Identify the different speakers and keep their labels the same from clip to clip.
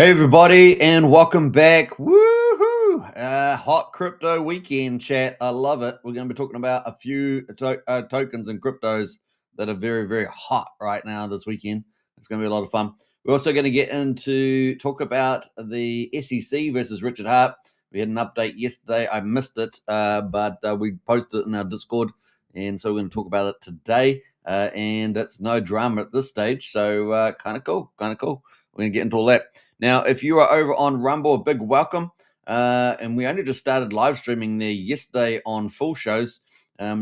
Speaker 1: Hey everybody, and welcome back. Woohoo! Hot crypto weekend chat. I love it. We're going to be talking about a few tokens and cryptos that are very, very hot right now this weekend. It's going to be a lot of fun. We're also going to get into talk about the SEC versus Richard Hart. We had an update yesterday. I missed it, but we posted it in our Discord, and so we're going to talk about it today. And it's no drama at this stage, so kind of cool. We're going to get into all that. Now, if you are over on Rumble, a big welcome. And we only just started live streaming there yesterday on full shows.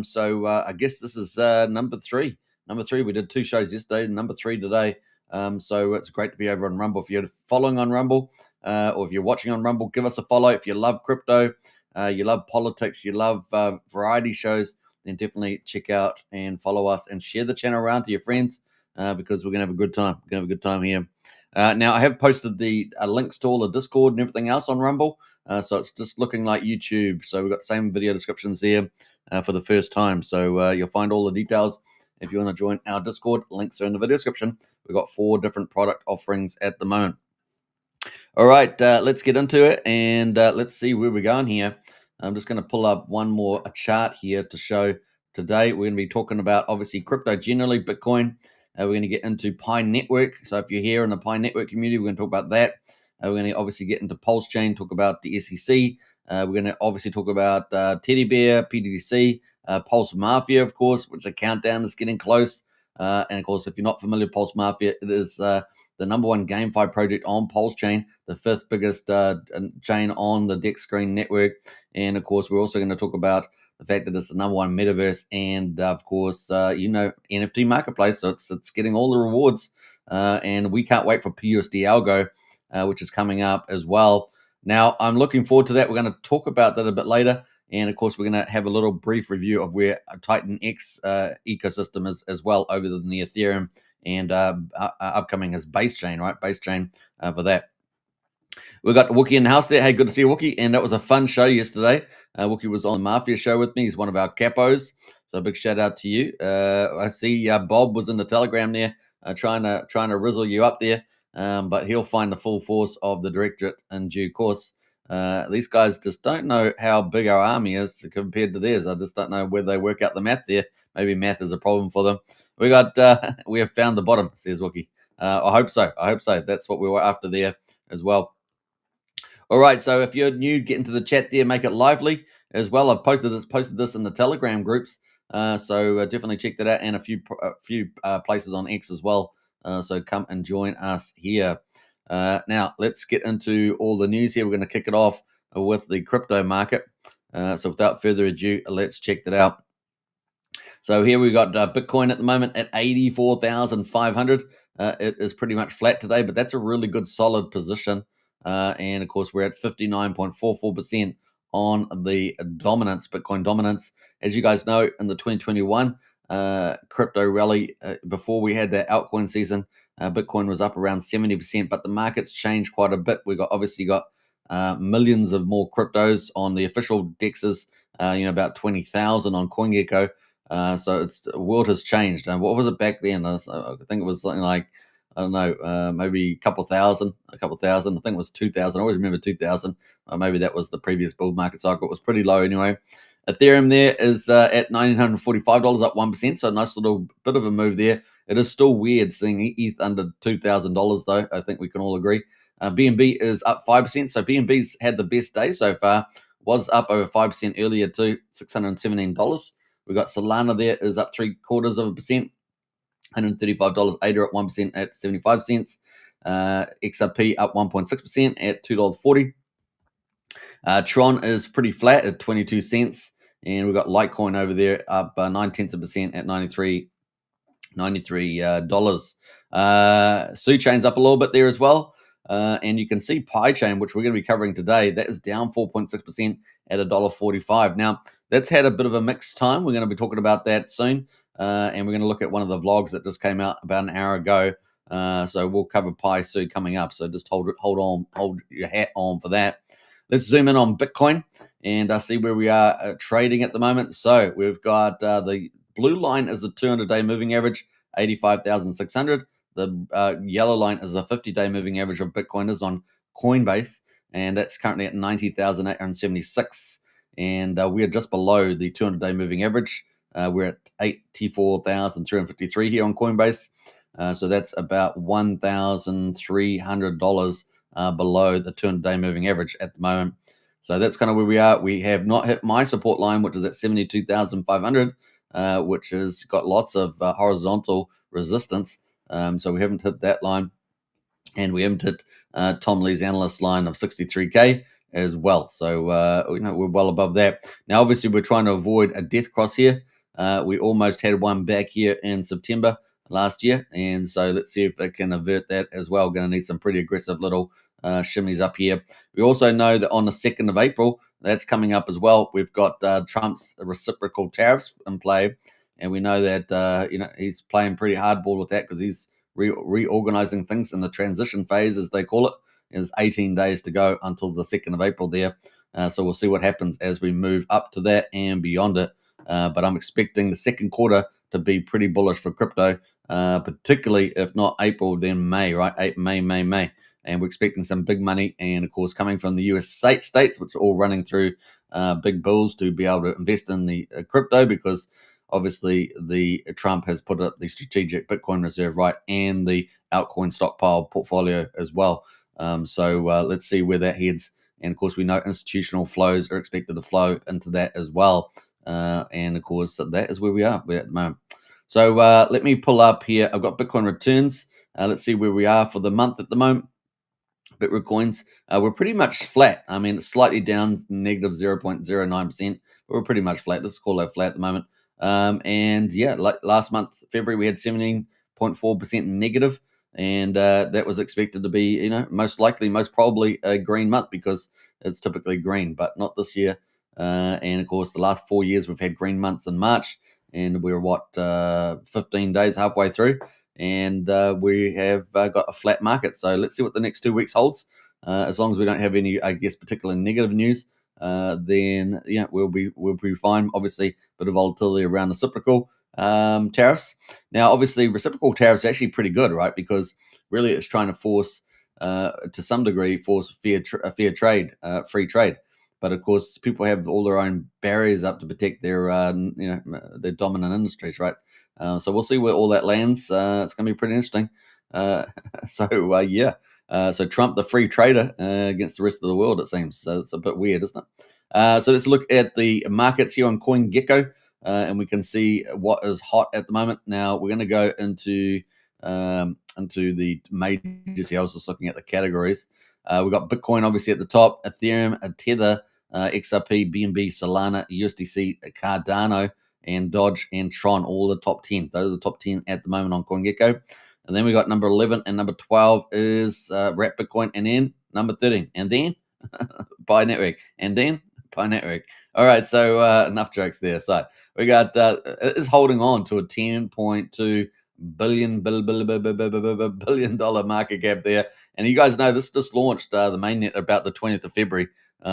Speaker 1: So I guess this is number three. Number three, we did 2 shows yesterday, number 3 today. So it's great to be over on Rumble. If you're following on Rumble or if you're watching on Rumble, give us a follow. If you love crypto, you love politics, you love variety shows, then definitely check out and follow us and share the channel around to your friends because we're going to have a good time. We're going to have a good time here. Now, I have posted the links to all the Discord and everything else on Rumble, so it's just looking like YouTube. So we've got the same video descriptions there for the first time. So you'll find all the details if you want to join our Discord. Links are in the video description. We've got 4 different product offerings at the moment. All right, let's get into it, and let's see where we're going here. I'm just going to pull up one more chart here to show today. We're going to be talking about, obviously, crypto generally, Bitcoin. We're going to get into Pi Network. So if you're here in the Pi Network community, we're going to talk about that. We're going to obviously get into Pulse Chain, talk about the SEC. We're going to obviously talk about TeddyBear, PTGC, Pulse Mafia, of course, which the countdown is getting close. And of course, if you're not familiar with Pulse Mafia, it is the number 1 GameFi project on Pulse Chain, the 5th biggest chain on the DEX Screen network. And of course, we're also going to talk about the fact that it's the number 1 metaverse and, of course, NFT marketplace. So it's getting all the rewards. And we can't wait for PUSD ALGO, which is coming up as well. Now, I'm looking forward to that. We're going to talk about that a bit later. And, of course, we're going to have a little brief review of where Titan X ecosystem is as well over the Ethereum and upcoming is Base Chain, right? Base Chain for that. We've got Wookie in the house there. Hey, good to see you, Wookie. And that was a fun show yesterday. Wookie was on the Mafia show with me. He's one of our capos. So a big shout out to you. I see Bob was in the Telegram there trying to rizzle you up there. But he'll find the full force of the directorate in due course. These guys just don't know how big our army is compared to theirs. I just don't know whether they work out the math there. Maybe math is a problem for them. We have found the bottom, says Wookie. I hope so. That's what we were after there as well. All right, so if you're new, get into the chat there, make it lively as well. I've posted this in the Telegram groups, so definitely check that out, and a few places on X as well. So come and join us here. Now let's get into all the news here. We're going to kick it off with the crypto market. So without further ado, let's check that out. So here we got Bitcoin at the moment at 84,500. It is pretty much flat today, but that's a really good solid position. And of course, we're at 59.44% on the dominance, Bitcoin dominance. As you guys know, in the 2021 crypto rally, before we had that altcoin season, Bitcoin was up around 70%, but the market's changed quite a bit. We obviously got millions of more cryptos on the official dexes, about 20,000 on CoinGecko. So the world has changed. And what was it back then? I think it was something like, I don't know, maybe a couple thousand. I think it was 2,000. I always remember 2,000. Maybe that was the previous bull market cycle. It was pretty low anyway. Ethereum there is at $1,945, up 1%. So a nice little bit of a move there. It is still weird seeing ETH under $2,000 though. I think we can all agree. BNB is up 5%. So BNB's had the best day so far. Was up over 5% earlier too, $617. We've got Solana there is up 0.75%. $135. ADA at 1% at 75 cents. XRP up 1.6% at $2.40. Tron is pretty flat at 22 cents. And we've got Litecoin over there up 0.9% at $93. Suchain's up a little bit there as well. And you can see Pi Chain, which we're going to be covering today, that is down 4.6% at $1.45. Now, that's had a bit of a mixed time. We're going to be talking about that soon. And we're going to look at one of the vlogs that just came out about an hour ago. So we'll cover Pi soon coming up. So just hold your hat on for that. Let's zoom in on Bitcoin and see where we are trading at the moment. So we've got the blue line is the 200-day moving average, 85,600. The yellow line is the 50-day moving average of Bitcoin is on Coinbase, and that's currently at 90,876. And we are just below the 200-day moving average. We're at 84,353 here on Coinbase. So that's about $1,300 below the 200-day moving average at the moment. So that's kind of where we are. We have not hit my support line, which is at 72,500, which has got lots of horizontal resistance. So we haven't hit that line. And we haven't hit Tom Lee's analyst line of 63K as well. So, we're well above that. Now, obviously, we're trying to avoid a death cross here. We almost had one back here in September last year. And so let's see if it can avert that as well. Going to need some pretty aggressive little shimmies up here. We also know that on the 2nd of April, that's coming up as well. We've got Trump's reciprocal tariffs in play. And we know that, he's playing pretty hardball with that because he's reorganizing things in the transition phase, as they call it. There's 18 days to go until the 2nd of April there. So we'll see what happens as we move up to that and beyond it. But I'm expecting the second quarter to be pretty bullish for crypto, particularly if not April, then May, right? May. And we're expecting some big money. And of course, coming from the US states, which are all running through big bills to be able to invest in the crypto, because obviously the Trump has put up the strategic Bitcoin reserve, right, and the altcoin stockpile portfolio as well. So let's see where that heads. And of course, we know institutional flows are expected to flow into that as well. And of course, that is where we are at the moment. So let me pull up here. I've got Bitcoin returns. Let's see where we are for the month at the moment. Bitcoin coins, we're pretty much flat. I mean, it's slightly down, negative 0.09%, but we're pretty much flat. Let's call that flat at the moment. And yeah, like last month, February, we had 17.4% negative, and that was expected to be, most probably a green month because it's typically green, but not this year. And of course, the last 4 years we've had green months in March, and we're 15 days halfway through, and we have got a flat market. So let's see what the next 2 weeks holds. As long as we don't have any, I guess, particular negative news, then we'll be fine. Obviously, a bit of volatility around the reciprocal tariffs. Now, obviously, reciprocal tariffs are actually pretty good, right? Because really, it's trying to force, to some degree, fair trade, free trade. But of course, people have all their own barriers up to protect their their dominant industries, right? So we'll see where all that lands. It's going to be pretty interesting. So Trump, the free trader, against the rest of the world, it seems. So it's a bit weird, isn't it? So let's look at the markets here on CoinGecko, and we can see what is hot at the moment. Now we're going to go into the majors here. I was just looking at the categories. We've got Bitcoin obviously at the top, Ethereum, Tether, XRP, BNB, Solana, USDC, Cardano, and Dodge and Tron, all the top 10. Those are the top 10 at the moment on CoinGecko. And then we got number 11 and number 12 is Wrap Bitcoin, and then number 13, and then Pi Network, and then Pi Network. All right, so enough jokes there. So we got it is holding on to a $10.2 billion dollar market cap there. And you guys know this just launched the mainnet about the 20th of February,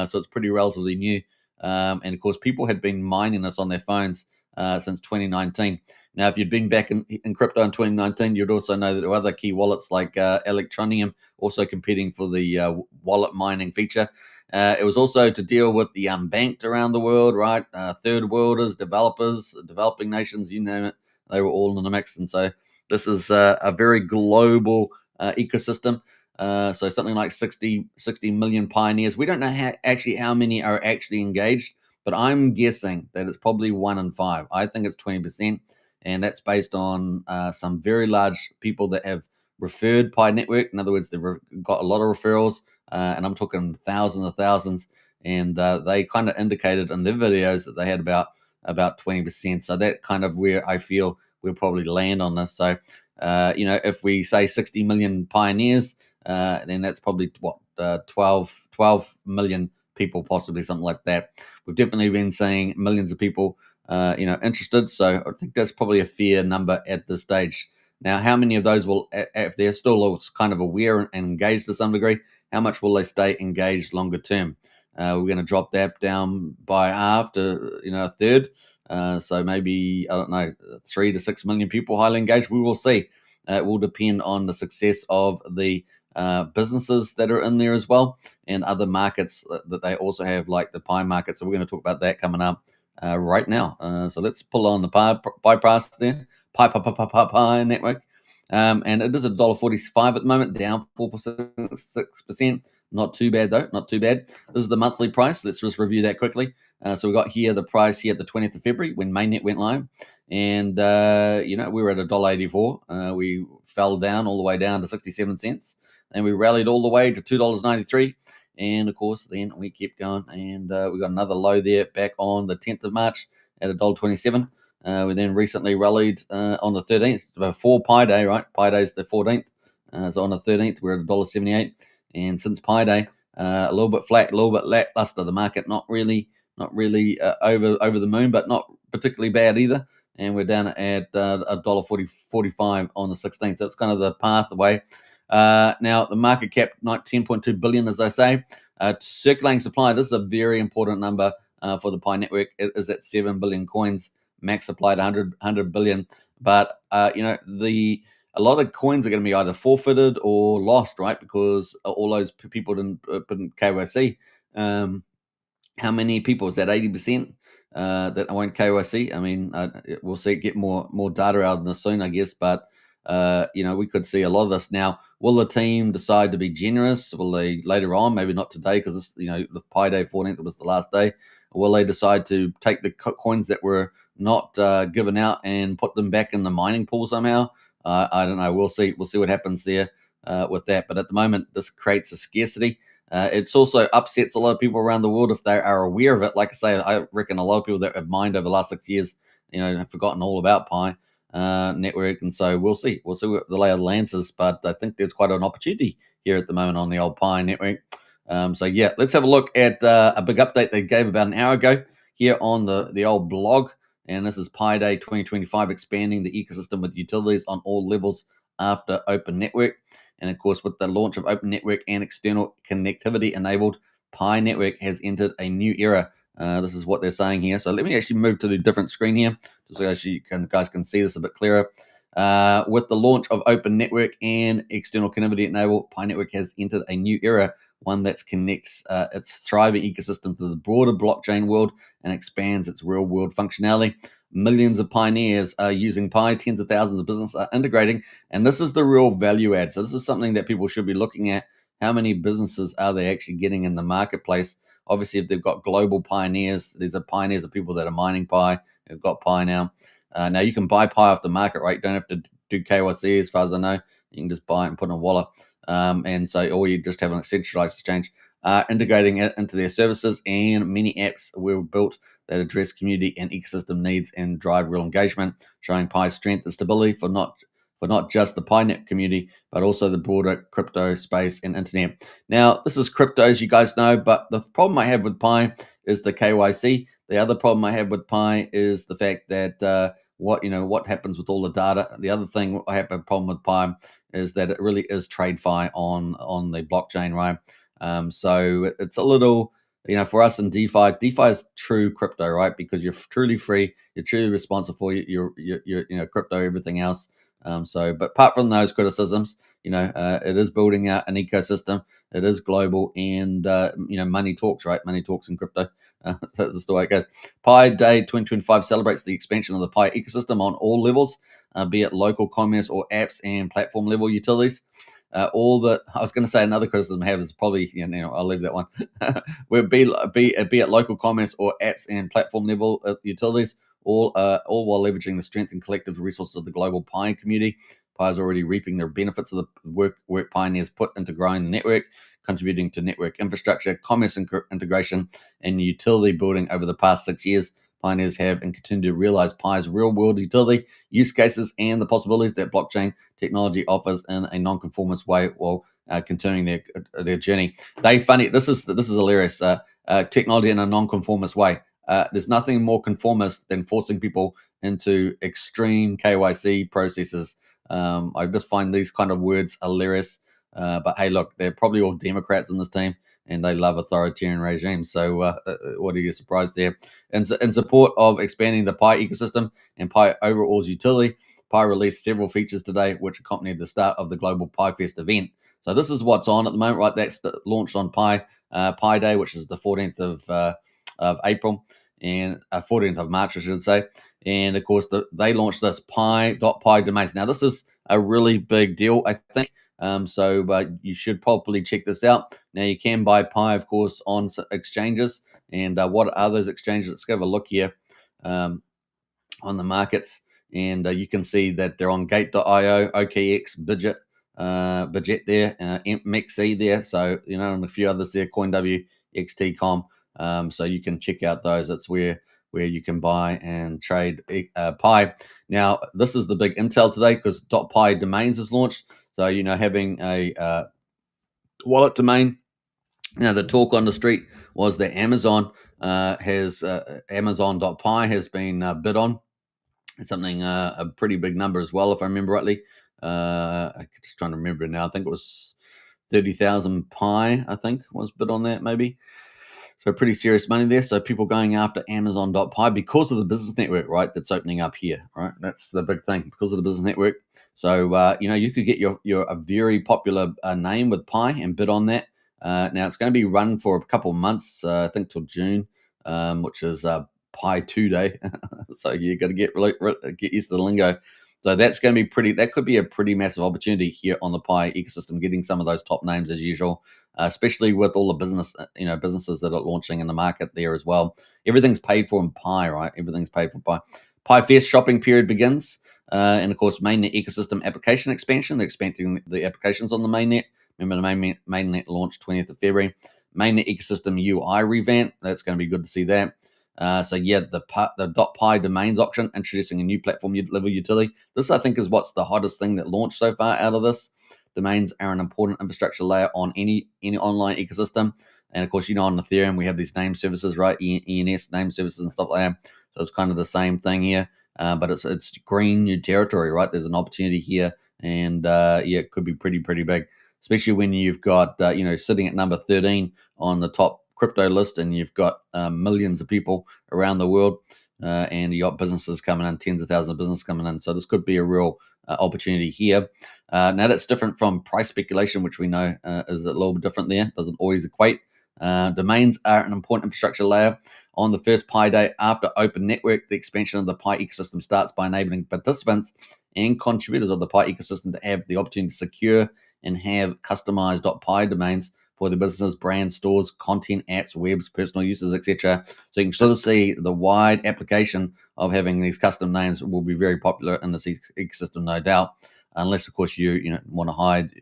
Speaker 1: so it's pretty relatively new. And of course, people had been mining this on their phones since 2019. Now, if you'd been back in crypto in 2019, you'd also know that there were other key wallets like Electronium also competing for the wallet mining feature. It was also to deal with the unbanked around the world, right? Third worlders, developers, developing nations, you name it. They were all in the mix. And so this is a very global ecosystem. So something like 60 million pioneers. We don't know how many are actually engaged, but I'm guessing that it's probably 1 in 5. I think it's 20%. And that's based on some very large people that have referred Pi Network. In other words, they've got a lot of referrals, and I'm talking thousands of thousands. And they kind of indicated in their videos that they had about 20%. So that kind of where I feel we'll probably land on this. So, if we say 60 million pioneers, then that's probably 12 million people, possibly something like that. We've definitely been seeing millions of people interested. So I think that's probably a fair number at this stage. Now, how many of those will, if they're still kind of aware and engaged to some degree, how much will they stay engaged longer term? We're going to drop that down by half to, a third. So maybe, I don't know, 3 to 6 million people highly engaged. We will see. It will depend on the success of the businesses that are in there as well, and other markets that they also have, like the Pi market. So we're going to talk about that coming up right now. So let's pull on the Pi price there, Pi network. And it is $1.45 at the moment, down 4%, 6%. Not too bad though, not too bad. This is the monthly price. Let's just review that quickly. So we got here the price here at the 20th of February when mainnet went live, and we were at $1.84. We fell down all the way down to 67 cents, and we rallied all the way to $2.93. And of course, then we kept going, and we got another low there back on the 10th of March at $1.27. We then recently rallied on the 13th, before Pi Day, right? Pi Day is the 14th. So on the 13th, we're at $1.78. And since Pi Day, a little bit flat, a little bit lackluster. The market not really over the moon, but not particularly bad either. And we're down at $1.45 on the 16th. So that's kind of the pathway. Now, the market cap, 10.2 billion, as I say. Circulating supply, this is a very important number for the Pi network. It is at 7 billion coins. Max supplied 100 billion. But, a lot of coins are going to be either forfeited or lost, right? Because all those people didn't put in KYC. How many people? Is that 80% that won't KYC? I mean, we'll see. Get more data out of this soon, I guess. But we could see a lot of this now. Will the team decide to be generous? Will they later on? Maybe not today, because the Pi Day 14th was the last day. Or will they decide to take the coins that were not given out and put them back in the mining pool somehow? I don't know. We'll see. We'll see what happens there with that. But at the moment, this creates a scarcity. It's also upsets a lot of people around the world if they are aware of it. Like I say, I reckon a lot of people that have mined over the last 6 years, have forgotten all about Pi network. And so we'll see. We'll see what the lay of the land is. But I think there's quite an opportunity here at the moment on the old Pi network. Let's have a look at a big update they gave about an hour ago here on the old blog. And this is Pi Day 2025, expanding the ecosystem with utilities on all levels after Open Network. And of course, with the launch of Open Network and external connectivity enabled, Pi Network has entered a new era. This is what they're saying here. So let me actually move to the different screen here, just so you guys can see this a bit clearer. With the launch of Open Network and external connectivity enabled, Pi Network has entered a new era, one that connects its thriving ecosystem to the broader blockchain world and expands its real-world functionality. Millions of pioneers are using Pi, tens of thousands of businesses are integrating, and this is the real value add. So this is something that people should be looking at. How many businesses are they actually getting in the marketplace? Obviously, if they've got global pioneers, these are pioneers of people that are mining Pi, who've got Pi now. Now, you can buy Pi off the market, right? You don't have to do KYC, as far as I know. You can just buy it and put it in a wallet. Or you just have an centralized exchange, integrating it into their services, and many apps were built that address community and ecosystem needs and drive real engagement, showing Pi's strength and stability for not just the PiNet community, but also the broader crypto space and internet. Now, this is crypto, as you guys know, but the problem I have with Pi is the KYC. The other problem I have with Pi is the fact that what happens with all the data. The other thing I have a problem with Pi is that it really is TradeFi on the blockchain, right? So it's a little, for us in DeFi is true crypto, right? Because you're truly free, you're truly responsible for your crypto, everything else. But apart from those criticisms, it is building out an ecosystem. It is global, and money talks, right? Money talks in crypto. That's just the way it goes. Pi Day 2025 celebrates the expansion of the Pi ecosystem on all levels, be it local commerce or apps and platform level utilities. I was going to say another criticism I have is probably, I'll leave that one. Be it local commerce or apps and platform level utilities, all while leveraging the strength and collective resources of the global Pi community. Pi is already reaping the benefits of the work pioneers put into growing the network, contributing to network infrastructure, commerce integration, and utility building over the past 6 years. Pioneers have and continue to realize Pi's real-world utility, use cases, and the possibilities that blockchain technology offers in a non-conformist way while continuing their journey. This is hilarious. Technology in a non-conformist way. There's nothing more conformist than forcing people into extreme KYC processes. I just find these kind of words hilarious. But hey, look, they're probably all Democrats in this team. and they love authoritarian regimes. So what are you surprised there? In support of expanding the Pi ecosystem and Pi overall's utility, Pi released several features today which accompanied the start of the global Pi Fest event. So this is what's on at the moment, right? That's launched on Pi Day, which is the 14th of April and 14th of March, I should say. And of course, they launched this Pi domains. Now, this is a really big deal, I think. So you should probably check this out. Now, you can buy Pi, of course, on exchanges. And what are those exchanges? Let's have a look here on the markets. And you can see that they're on Gate.io, OKX, Budget there, MXC there. So, and a few others there, CoinW, XT.com. So you can check out those. It's where you can buy and trade Pi. Now, this is the big intel today because .pi domains is launched. So, having a wallet domain. Now, the talk on the street was that Amazon has Amazon.pi has been bid on. It's something a pretty big number as well, if I remember rightly. I'm just trying to remember now. I think it was 30,000 Pi, I think, was bid on that, maybe. So pretty serious money there. So people going after Amazon.pi because of the business network, right? That's opening up here, right? That's the big thing because of the business network. So you could get your a very popular name with Pi and bid on that. Now it's going to be run for a couple of months, I think till June, which is Pi 2 Day. So you got to get used to the lingo. So that's going to be that could be a pretty massive opportunity here on the Pi ecosystem, getting some of those top names as usual, especially with all the businesses that are launching in the market there as well. Everything's paid for in Pi, right? Everything's paid for Pi. Pi Fest shopping period begins. And of course, mainnet ecosystem application expansion. They're expanding the applications on the mainnet. Remember, the mainnet launched 20th of February. Mainnet ecosystem UI revamp. That's going to be good to see that. The .pi domains auction, introducing a new platform level utility. This, I think, is what's the hottest thing that launched so far out of this. Domains are an important infrastructure layer on any online ecosystem. And of course, on Ethereum, we have these name services, right? ENS name services and stuff like that. So it's kind of the same thing here, but it's green new territory, right? There's an opportunity here, and it could be pretty big, especially when you've got sitting at number 13 on the top crypto list, and you've got millions of people around the world, and you got businesses coming in, tens of thousands of businesses coming in. So this could be a real opportunity here. Now that's different from price speculation, which we know is a little bit different there. Doesn't always equate. Domains are an important infrastructure layer. On the first Pi Day after Open Network, the expansion of the Pi ecosystem starts by enabling participants and contributors of the Pi ecosystem to have the opportunity to secure and have customized .pi domains for the businesses, brands, stores, content, apps, webs, personal uses, etc. So you can sort of see the wide application of having these custom names will be very popular in this ecosystem, no doubt. Unless, of course, you want to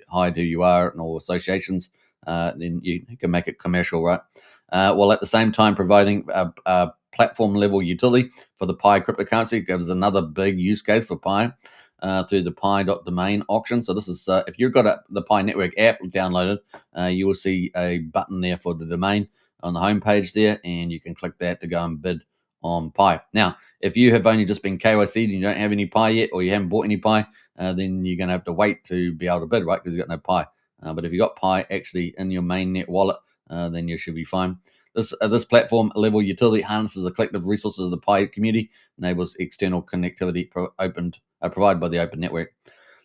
Speaker 1: hide who you are and all associations, then you can make it commercial, right? While at the same time providing a platform level utility for the Pi cryptocurrency gives another big use case for Pi. Through the Pi.domain auction. So this is, if you've got the Pi Network app downloaded, you will see a button there for the domain on the homepage there, and you can click that to go and bid on Pi. Now, if you have only just been KYC'd and you don't have any Pi yet, or you haven't bought any Pi, then you're going to have to wait to be able to bid, right? Because you've got no Pi. But if you've got Pi actually in your mainnet wallet, then you should be fine. This platform level utility harnesses the collective resources of the Pi community, enables external connectivity provided by the Open Network.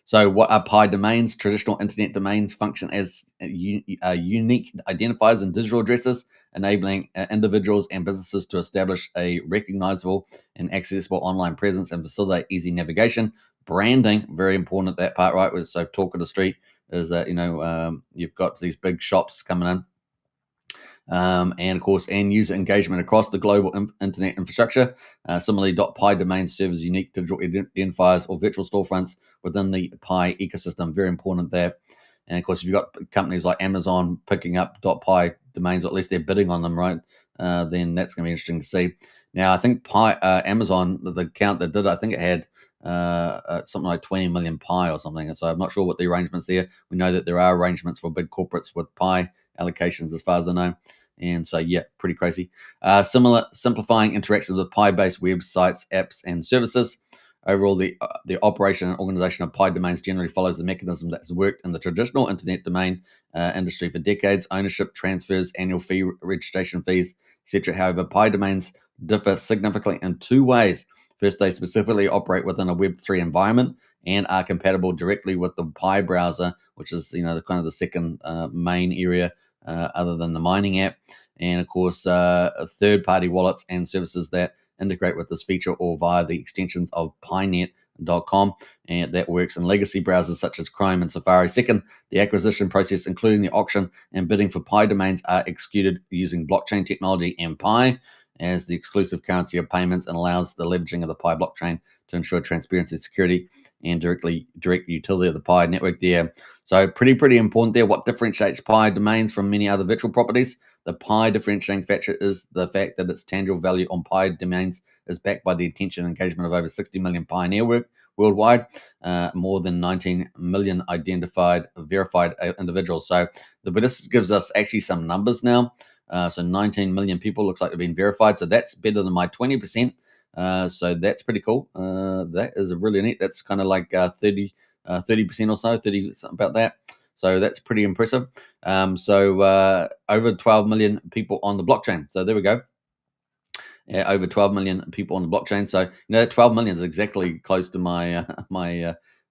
Speaker 1: So what are Pi domains? Traditional internet domains function as unique identifiers and digital addresses, enabling individuals and businesses to establish a recognizable and accessible online presence and facilitate easy navigation. Branding, very important at that part, right? So talk of the street is that, you've got these big shops coming in. And of course, end user engagement across the global internet infrastructure. Similarly, .pi domains serve as unique digital identifiers or virtual storefronts within the Pi ecosystem. Very important there. And of course, if you've got companies like Amazon picking up .pi domains, or at least they're bidding on them, right? Then that's going to be interesting to see. Now, I think Amazon, the count that did, I think it had something like 20 million Pi or something. And so I'm not sure what the arrangements there. We know that there are arrangements for big corporates with Pi allocations, as far as I know. And so, pretty crazy. Simplifying interactions with Pi-based websites, apps, and services. Overall, the operation and organization of Pi domains generally follows the mechanism that has worked in the traditional internet domain industry for decades: ownership, transfers, annual fee, registration fees, etc. However, Pi domains differ significantly in two ways. First, they specifically operate within a Web3 environment and are compatible directly with the Pi browser, which is the kind of the second main area other than the mining app, and of course third-party wallets and services that integrate with this feature or via the extensions of pinet.com, and that works in legacy browsers such as Chrome and Safari. Second, the acquisition process, including the auction and bidding for Pi domains, are executed using blockchain technology and Pi as the exclusive currency of payments, and allows the leveraging of the Pi blockchain to ensure transparency, security, and direct utility of the Pi network there. So pretty important there. What differentiates Pi domains from many other virtual properties? The Pi differentiating factor is the fact that its tangible value on Pi domains is backed by the attention and engagement of over 60 million Pioneer worldwide, more than 19 million verified individuals. So this gives us actually some numbers now. So 19 million people looks like they've been verified. So that's better than my 20%. So that's pretty cool. That is really neat. That's kind of like 30% or so, 30 something about that. So that's pretty impressive. So over 12 million people on the blockchain. So there we go. Over 12 million people on the blockchain. So 12 million is exactly close to my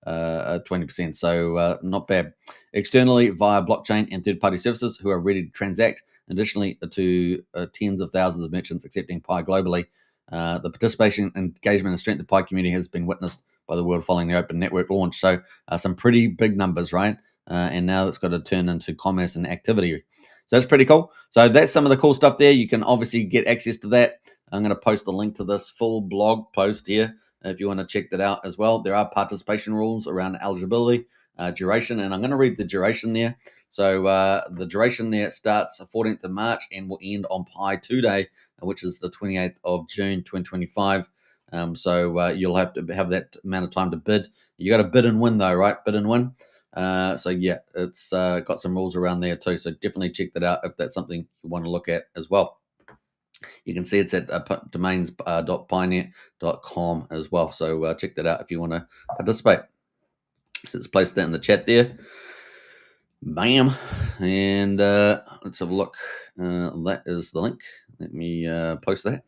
Speaker 1: 20%. So not bad. Externally via blockchain and third-party services who are ready to transact. Additionally, to tens of thousands of merchants accepting Pi globally. The participation, engagement, and strength of the Pi community has been witnessed by the world following the open network launch. So some pretty big numbers, right? And now it's got to turn into commerce and activity. So that's pretty cool. So that's some of the cool stuff there. You can obviously get access to that. I'm going to post the link to this full blog post here if you want to check that out as well. There are participation rules around eligibility, duration, and I'm going to read the duration there. So the duration there starts 14th of March and will end on Pi 2 Day, which is the 28th of June 2025. So you'll have to have that amount of time to bid. You got to bid and win though, right? Bid and win. So yeah, it's got some rules around there too. So definitely check that out if that's something you want to look at as well. You can see it's at domains.pinet.com as well. So check that out if you want to participate. So let's place that in the chat there. Bam. And let's have a look. That is the link. Let me post that.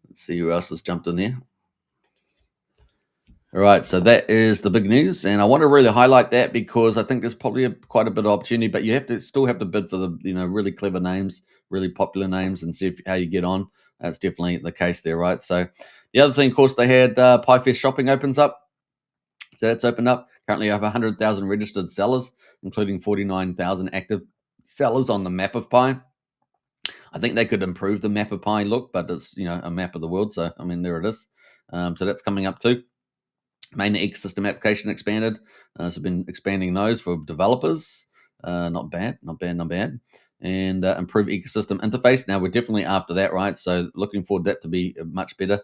Speaker 1: Let's see who else has jumped in there. All right, so that is the big news, and I want to really highlight that because I think there's probably quite a bit of opportunity, but you still have to bid for the really clever names, really popular names, and see how you get on. That's definitely the case there, right? So the other thing, of course, they had PiFest Shopping opens up, so that's opened up. Currently, I have 100,000 registered sellers, including 49,000 active sellers on the map of Pi. I think they could improve the map of Pi look, but it's a map of the world, so I mean there it is. So that's coming up too. Main ecosystem application expanded. So been expanding those for developers. Not bad. And improve ecosystem interface. Now we're definitely after that, right? So looking forward to that to be much better.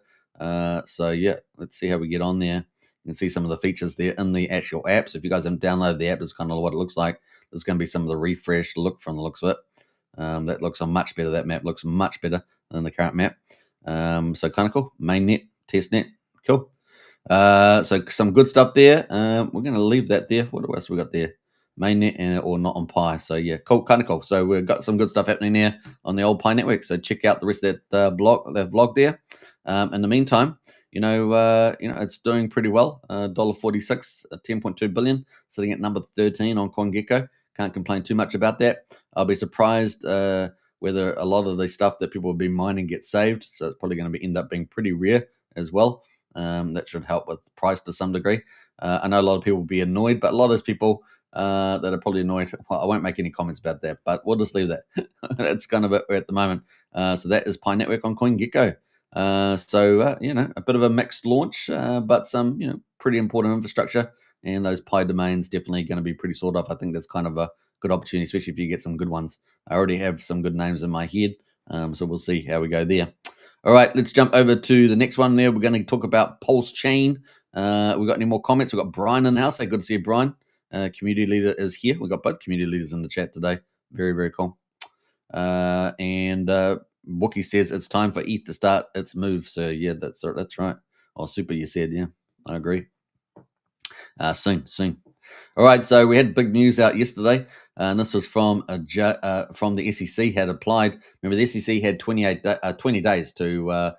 Speaker 1: So yeah, let's see how we get on there. You can see some of the features there in the actual app. So if you guys haven't downloaded the app, this is kind of what it looks like. There's going to be some of the refreshed look from the looks of it. That looks much better. That map looks much better than the current map. So kind of cool. Mainnet, testnet, cool. So some good stuff there. We're going to leave that there. What else we got there? Mainnet or not on Pi. So yeah, cool, kind of cool. So we've got some good stuff happening there on the old Pi network. So check out the rest of that vlog there. In the meantime, it's doing pretty well. $1.46, 10.2 billion, sitting at number 13 on CoinGecko. Can't complain too much about that. I'll be surprised whether a lot of the stuff that people will be mining gets saved. So it's probably going to end up being pretty rare as well. That should help with the price to some degree. I know a lot of people will be annoyed, but a lot of those people that are probably annoyed, well, I won't make any comments about that, but we'll just leave that. That's kind of it at the moment. So that is Pi Network on CoinGecko. A bit of a mixed launch, but some, pretty important infrastructure. And those Pi domains definitely going to be pretty sought after. I think that's kind of a good opportunity, especially if you get some good ones. I already have some good names in my head, so we'll see how we go there. All right, let's jump over to the next one there. We're going to talk about Pulse Chain. We got any more comments? We've got Brian in the house. Hey, good to see you, Brian. Community leader is here. We've got both community leaders in the chat today. Very, very cool. And Wookie says it's time for ETH to start its move. So yeah, that's right. Oh, super, you said. Yeah, I agree. Soon. All right, so we had big news out yesterday, and this was from from the SEC had applied. Remember, the SEC had 20 days to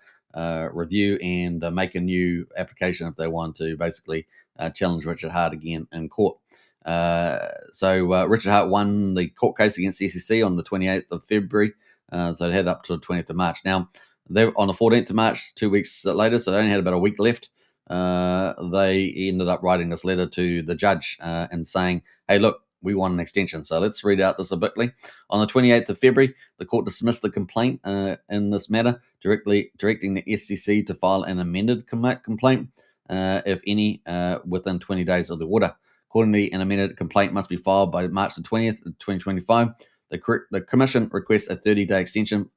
Speaker 1: review and make a new application if they want to basically challenge Richard Hart again in court. So Richard Hart won the court case against the SEC on the 28th of February, so it had up to the 20th of March. Now, they on the 14th of March, 2 weeks later, so they only had about a week left. They ended up writing this letter to the judge and saying, hey, look, we want an extension. So let's read out this a bitly. On the 28th of February, the court dismissed the complaint in this matter, directing the SEC to file an amended complaint, if any, within 20 days of the order. Accordingly, an amended complaint must be filed by March the 20th, 2025. The Commission requests a 30-day extension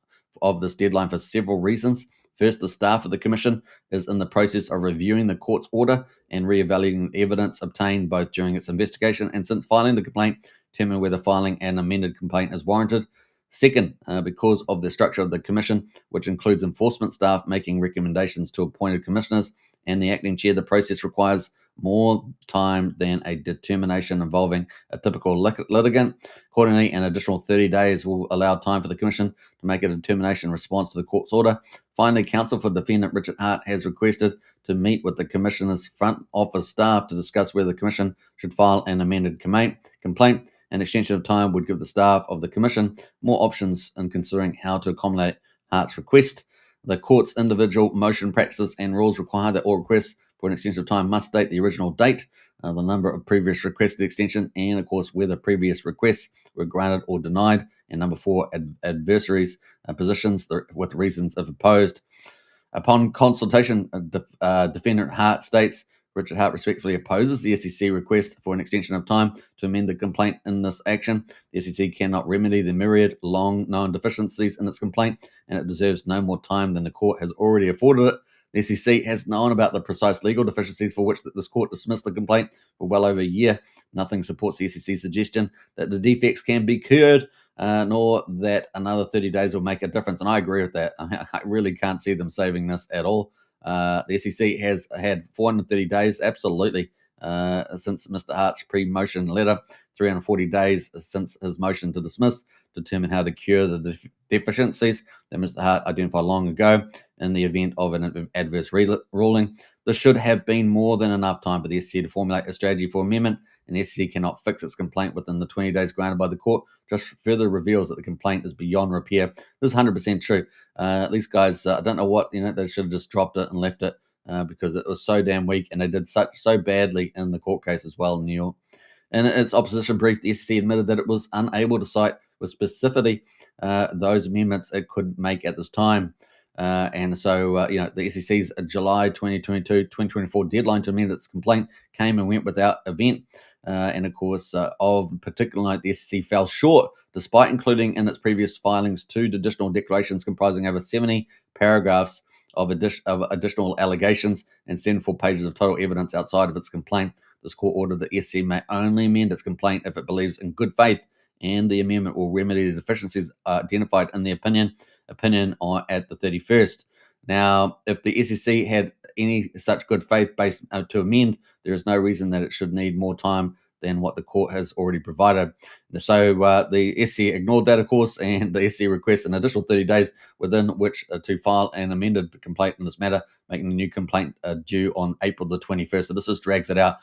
Speaker 1: of this deadline for several reasons. First, the staff of the Commission is in the process of reviewing the court's order and re-evaluating evidence obtained both during its investigation and since filing the complaint, determine whether filing an amended complaint is warranted. Second, because of the structure of the Commission, which includes enforcement staff making recommendations to appointed commissioners and the acting chair, the process requires more time than a determination involving a typical litigant. Accordingly, an additional 30 days will allow time for the Commission to make a determination in response to the court's order. Finally, counsel for defendant Richard Hart has requested to meet with the Commissioner's front office staff to discuss whether the Commission should file an amended complaint. An extension of time would give the staff of the Commission more options in considering how to accommodate Hart's request. The court's individual motion practices and rules require that all requests for an extension of time must state the original date, the number of previous requested extension, and of course whether previous requests were granted or denied. And number 4, adversaries' positions with reasons if opposed. Upon consultation, defendant Hart states Richard Hart respectfully opposes the SEC request for an extension of time to amend the complaint in this action. The SEC cannot remedy the myriad long-known deficiencies in its complaint, and it deserves no more time than the court has already afforded it. The SEC has known about the precise legal deficiencies for which this court dismissed the complaint for well over a year. Nothing supports the SEC's suggestion that the defects can be cured, nor that another 30 days will make a difference. And I agree with that. I really can't see them saving this at all. The SEC has had 430 days, absolutely, since Mr. Hart's pre-motion letter, 340 days since his motion to dismiss, to determine how to cure the deficiencies that Mr. Hart identified long ago in the event of an adverse ruling. This should have been more than enough time for the SEC to formulate a strategy for amendment, and the SEC cannot fix its complaint within the 20 days granted by the court. Just further reveals that the complaint is beyond repair. This is 100% true. These guys, I don't know what, they should have just dropped it and left it because it was so damn weak, and they did so badly in the court case as well in New York. In its opposition brief, the SEC admitted that it was unable to cite with specificity those amendments it could make at this time. And so, the SEC's July 2022-2024 deadline to amend its complaint came and went without event. And of course, of particular note, the SEC fell short, despite including in its previous filings 2 additional declarations comprising over 70 paragraphs of additional allegations and 74 pages of total evidence outside of its complaint. This court ordered that the SEC may only amend its complaint if it believes in good faith, and the amendment will remedy the deficiencies identified in the opinion at the 31st. Now, if the SEC had any such good faith based to amend, there is no reason that it should need more time than what the court has already provided. So the SEC ignored that, of course, and the SEC requests an additional 30 days within which to file an amended complaint in this matter, making the new complaint due on April the 21st. So this just drags it out.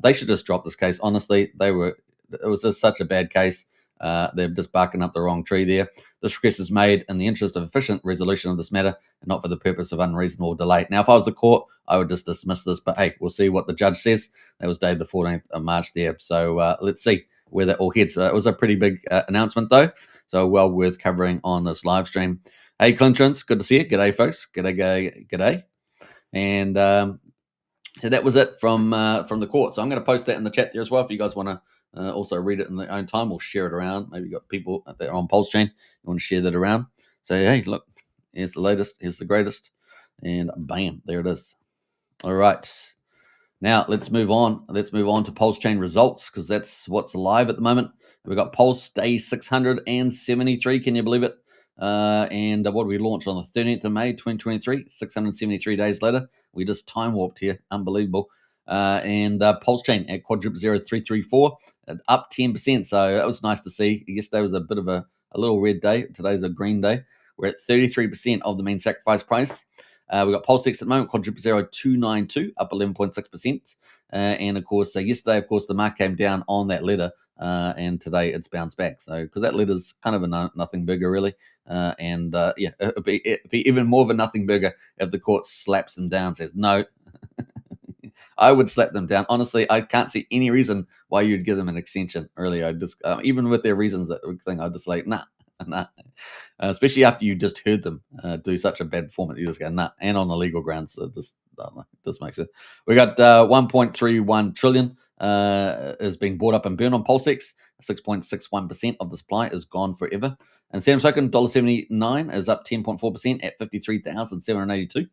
Speaker 1: They should just drop this case. Honestly, it was just such a bad case. They're just barking up the wrong tree there. This request is made in the interest of efficient resolution of this matter and not for the purpose of unreasonable delay. Now, if I was the court, I would just dismiss this, but hey, we'll see what the judge says. That was dated the 14th of March there. So let's see where that all heads. It was a pretty big announcement, though, so well worth covering on this live stream. Hey, Clinchins, good to see you. G'day, folks. G'day. And so that was it from the court. So I'm going to post that in the chat there as well if you guys want to also read it in their own time or share it around. Maybe you've got people that are on Pulse Chain, you want to share that around. Say, hey, look, here's the latest, here's the greatest, and bam, there it is. All right. Now let's move on. Let's move on to Pulse Chain results, because that's what's live at the moment. We've got Pulse Day 673. Can you believe it? And what we launched on the 13th of May, 2023, 673 days later. We just time warped here. Unbelievable. And Pulse Chain at quadruple 0334, up 10%. So that was nice to see. Yesterday was a bit of a little red day. Today's a green day. We're at 33% of the mean sacrifice price. We've got Pulse X at the moment, quadruple 0292, up 11.6%. And of course, yesterday, of course, the mark came down on that letter. And today it's bounced back. So, because that letter's kind of a nothing burger, really. Yeah, it'd be even more of a nothing burger if the court slaps them down, says no. I would slap them down. Honestly, I can't see any reason why you'd give them an extension. Really, I just even with their reasons, that thing, I'd just like nah, nah. Especially after you just heard them do such a bad performance, you just go nah. And on the legal grounds, this makes it. We got 1.31 trillion is being bought up and burned on PulseX. 6.61% of the supply is gone forever. And Signum token $1.79 is up 10.4% at 53,782.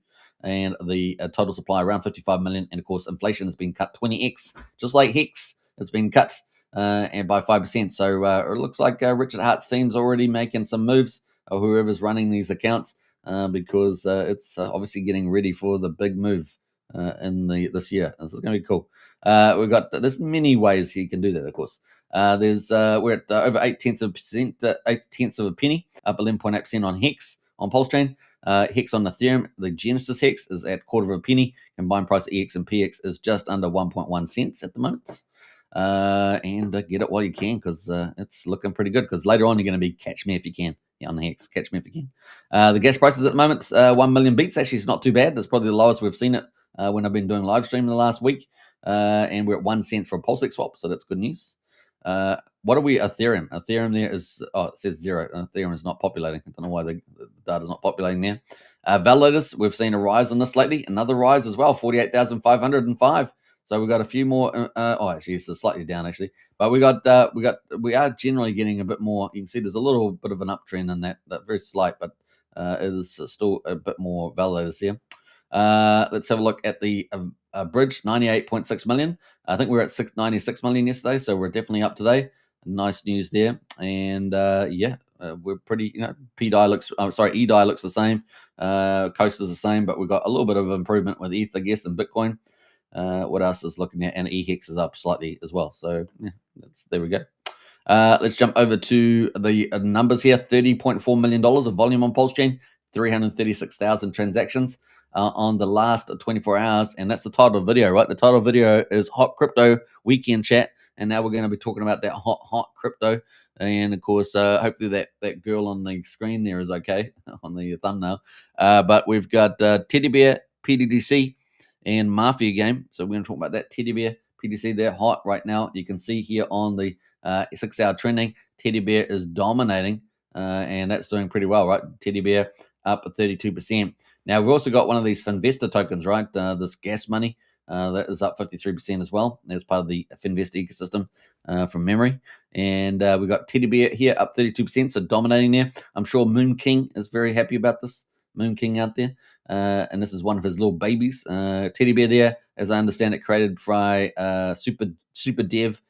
Speaker 1: And the total supply around 55 million. And of course, inflation has been cut 20x, just like Hex. It's been cut and by 5%. So it looks like Richard Hart's team's already making some moves, or whoever's running these accounts, because it's obviously getting ready for the big move in this year. This is going to be cool. There's many ways you can do that, of course. We're at over 8/10 of a penny, up 11.8% on Hex on Pulse Chain. Hex on Ethereum, the Genesis Hex is at quarter of a penny. Combined price of EX and PX is just under 1.1 cents at the moment. And get it while you can, because it's looking pretty good. Because later on, you're going to be catch me if you can. Yeah, on the Hex, catch me if you can. The gas prices at the moment, 1 million beats. Actually, it's not too bad. That's probably the lowest we've seen it when I've been doing live stream in the last week. And we're at 1 cent for a PulseX swap, so that's good news. What are we? Ethereum. Ethereum there is, it says 0. Ethereum is not populating. I don't know why the data's not populating there. Validators, we've seen a rise on this lately. Another rise as well, 48,505. So we got a few more. Actually, it's slightly down actually, but we are generally getting a bit more. You can see there's a little bit of an uptrend in that very slight, but it is still a bit more validators here. Let's have a look at the bridge, 98.6 million. I think we were at 96 million yesterday, so we're definitely up today. Nice news there. And we're pretty, EDI looks the same. Coast is the same, but we've got a little bit of improvement with ETH, I guess, and Bitcoin. What else is looking at? And EHEX is up slightly as well. So yeah, there we go. Let's jump over to the numbers here. $30.4 million of volume on Pulse Chain, 336,000 transactions on the last 24 hours. And that's the title of the video, right? The title of the video is Hot Crypto Weekend Chat. And now we're going to be talking about that hot crypto. And of course, hopefully that girl on the screen there is okay on the thumbnail. But we've got TeddyBear, PTGC, and Mafia game. So we're going to talk about that. TeddyBear, PTGC, they're hot right now. You can see here on the 6-hour trending, TeddyBear is dominating, and that's doing pretty well, right? TeddyBear up 32%. Now, we've also got one of these Finvestor tokens, right? This gas money. That is up 53% as well. That's part of the Finvestor ecosystem from memory. And we've got TeddyBear here up 32%, so dominating there. I'm sure Moon King is very happy about this. Moon King out there. And this is one of his little babies. TeddyBear there, as I understand it, created by super dev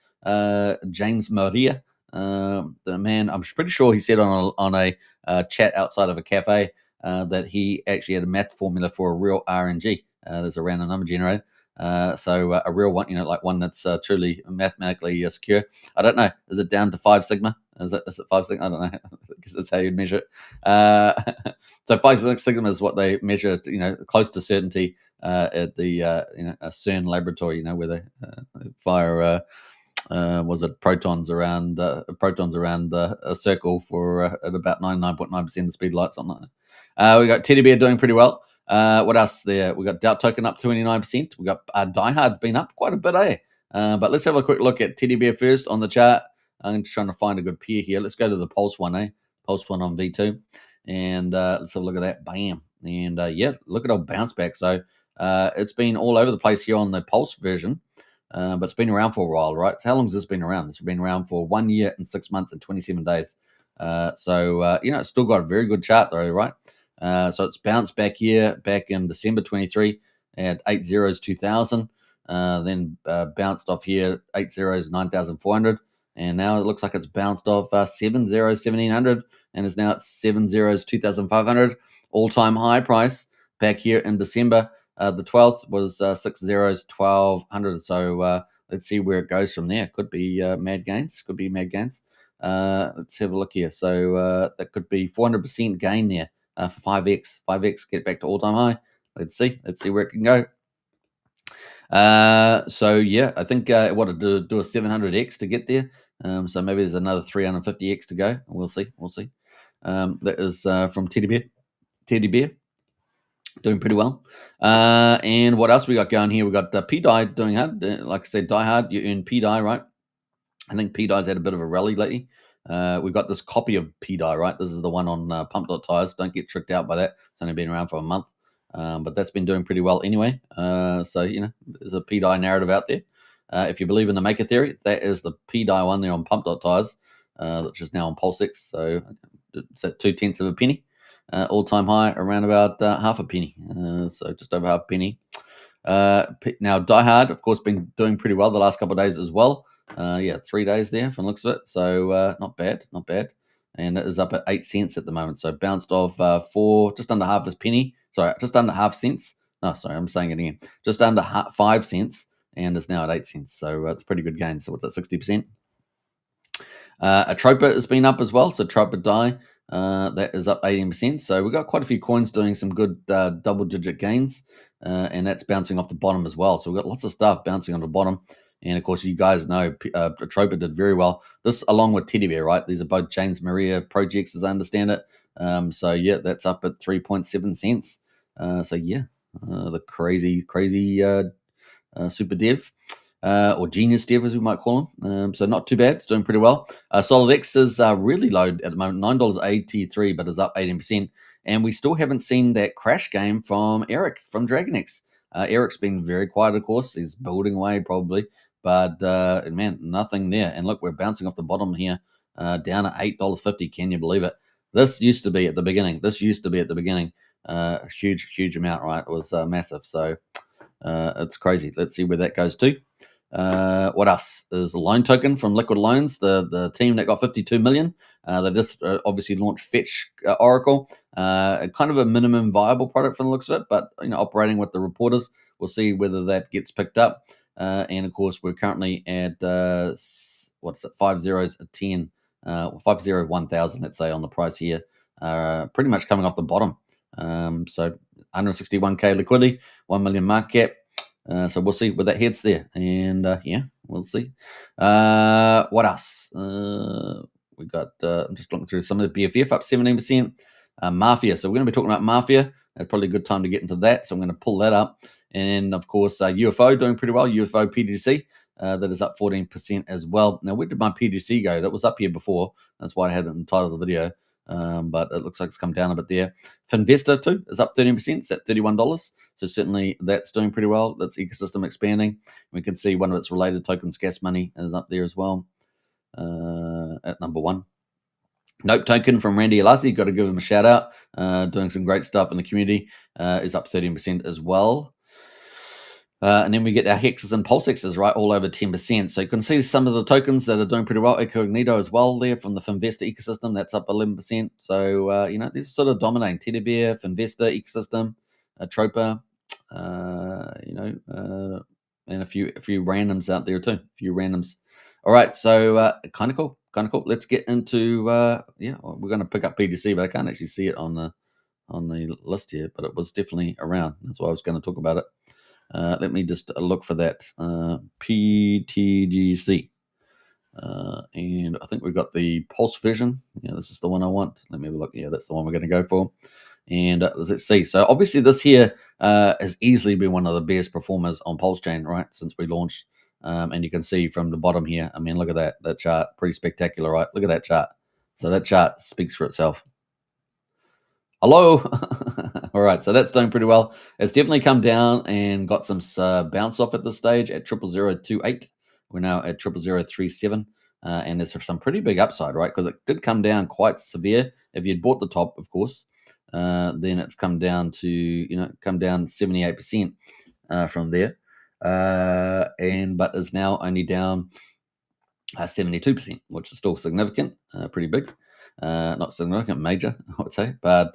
Speaker 1: James Maria. The man, I'm pretty sure he said on a chat outside of a cafe that he actually had a math formula for a real RNG. There's a random number generator. So a real one, like one that's truly mathematically secure. I don't know. Is it down to 5 sigma? Is it 5 sigma? I don't know. Because that's how you'd measure it. So 5 sigma is what they measure, close to certainty at the a CERN laboratory, where they fire protons around a circle for at about 99.9% the speed of light, something like that. We got TeddyBear doing pretty well. What else there? We got Doubt Token up 29%. We got Diehard's been up quite a bit, eh? But let's have a quick look at TeddyBear first on the chart. I'm just trying to find a good pair here. Let's go to the Pulse one, eh? Pulse one on V2. And let's have a look at that. Bam. And look at our bounce back. So it's been all over the place here on the Pulse version. But it's been around for a while, right? So how long has this been around? It's been around for 1 year and 6 months and 27 days. It's still got a very good chart though, right? So it's bounced back here, back in December 23 at 8 zeros 2000. Then bounced off here, 8 zeros 9,400. and now it looks like it's bounced off 1700 and is now at 2500, all-time high price back here in December. The 12th was 1200. So let's see where it goes from there. Could be mad gains. Could be mad gains. Let's have a look here. So that could be 400% gain there for 5x. 5x get back to all-time high. Let's see. Let's see where it can go. So yeah, I think what to do a 700x to get there. So maybe there's another 350x to go. We'll see. We'll see. That is from TeddyBear. TeddyBear doing pretty well. And what else we got going here? We got PDI doing hard. Like I said, die hard. You earn PDI, right? I think PDI's had a bit of a rally lately. We've got this copy of PDI, right? This is the one on pump.tires. Don't get tricked out by that. It's only been around for a month. But that's been doing pretty well anyway. So, there's a PDI narrative out there. If you believe in the maker theory, that is the PDI one there on pump.tires, which is now on PulseX. So it's at 0.2 of a penny. All-time high around about half a penny. So just over half a penny. Now, Die Hard, of course, been doing pretty well the last couple of days as well. 3 days there from the looks of it. So not bad, not bad. And it is up at 8 cents at the moment. So bounced off just under half a penny. Sorry, just under half cents. No, sorry, I'm saying it again. Just under 5 cents, and is now at 8 cents. So it's pretty good gain. So what's that, 60%? A Tropa has been up as well. So Tropa Die, that is up 18%. So we've got quite a few coins doing some good double-digit gains, and that's bouncing off the bottom as well. So we've got lots of stuff bouncing on the bottom. And, of course, you guys know Tropa did very well. This along with TeddyBear, right? These are both James Maria projects, as I understand it. So, yeah, that's up at 3.7 cents. The crazy super dev. Or genius dev, as we might call them. So not too bad. It's doing pretty well. SolidX is really low at the moment, $9.83, but is up 18%. And we still haven't seen that crash game from Eric from DragonX. Eric's been very quiet, of course. He's building away probably. But, man, nothing there. And look, we're bouncing off the bottom here, down at $8.50. Can you believe it? This used to be at the beginning. A huge amount, right? It was massive. So it's crazy. Let's see where that goes to. What else? There's a loan token from Liquid Loans, the team that got 52 million. They just obviously launched Fetch Oracle, kind of a minimum viable product from the looks of it, but operating with the reporters. We'll see whether that gets picked up. And of course, we're currently at 5 zeros a 10, 501,000, let's say, on the price here. Pretty much coming off the bottom. So 161k liquidity, 1 million market cap. So we'll see where that heads there. And we'll see. What else? We got, I'm just looking through some of the BFF up 17%. Mafia. So we're going to be talking about Mafia. That's probably a good time to get into that. So I'm going to pull that up. And of course, UFO doing pretty well. UFO PTGC. That is up 14% as well. Now, where did my PTGC go? That was up here before. That's why I had it in the title of the video. But it looks like it's come down a bit there. Finvesta too is up 13%. It's at $31. So certainly that's doing pretty well. That's ecosystem expanding. We can see one of its related tokens, Gas Money, is up there as well at number 1. Nope token from Randy Alasi, got to give him a shout out. Doing some great stuff in the community. Is up 13% as well. And then we get our hexes and pulsexes, right, all over 10%. So you can see some of the tokens that are doing pretty well. Incognito as well there from the Finvesta ecosystem. That's up 11%. So, this is sort of dominating. TeddyBear, Finvesta ecosystem, Tropa, and a few randoms out there too. A few randoms. All right, so kind of cool. Let's get into, we're going to pick up PTGC, but I can't actually see it on the list here, but it was definitely around. That's why I was going to talk about it. Let me just look for that PTGC. And I think we've got the Pulse version. Yeah, this is the one I want. Let me have a look. Yeah, that's the one we're going to go for. And let's see. So obviously this here has easily been one of the best performers on Pulse Chain, right, since we launched. And you can see from the bottom here, I mean, look at that chart. Pretty spectacular, right? Look at that chart. So that chart speaks for itself. Hello. All right, so that's doing pretty well. It's definitely come down and got some bounce off at this stage at 00028. We're now at 00037, and there's some pretty big upside, right? Because it did come down quite severe. If you'd bought the top, of course, then it's come down to 78% from there, but is now only down 72%, which is still significant, pretty big. Not significant, major, I would say, but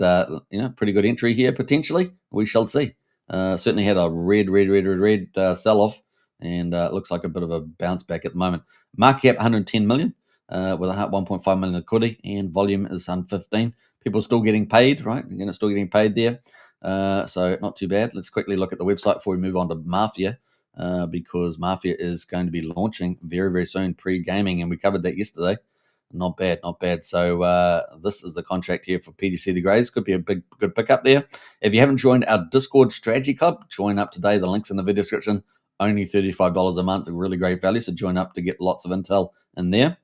Speaker 1: pretty good entry here potentially. We shall see. Certainly had a red sell-off, and it looks like a bit of a bounce back at the moment. Market cap 110 million, with a 1.5 million liquidity, and volume is 115. People still getting paid, right? Still getting paid there, so not too bad. Let's quickly look at the website before we move on to Mafia. Because Mafia is going to be launching very, very soon, pre-gaming, and we covered that yesterday. Not bad, not bad. So this is the contract here for PTGC the Greys. Could be a good pickup there. If you haven't joined our Discord strategy club, join up today. The link's in the video description. Only $35 a month, a really great value. So join up to get lots of intel in there.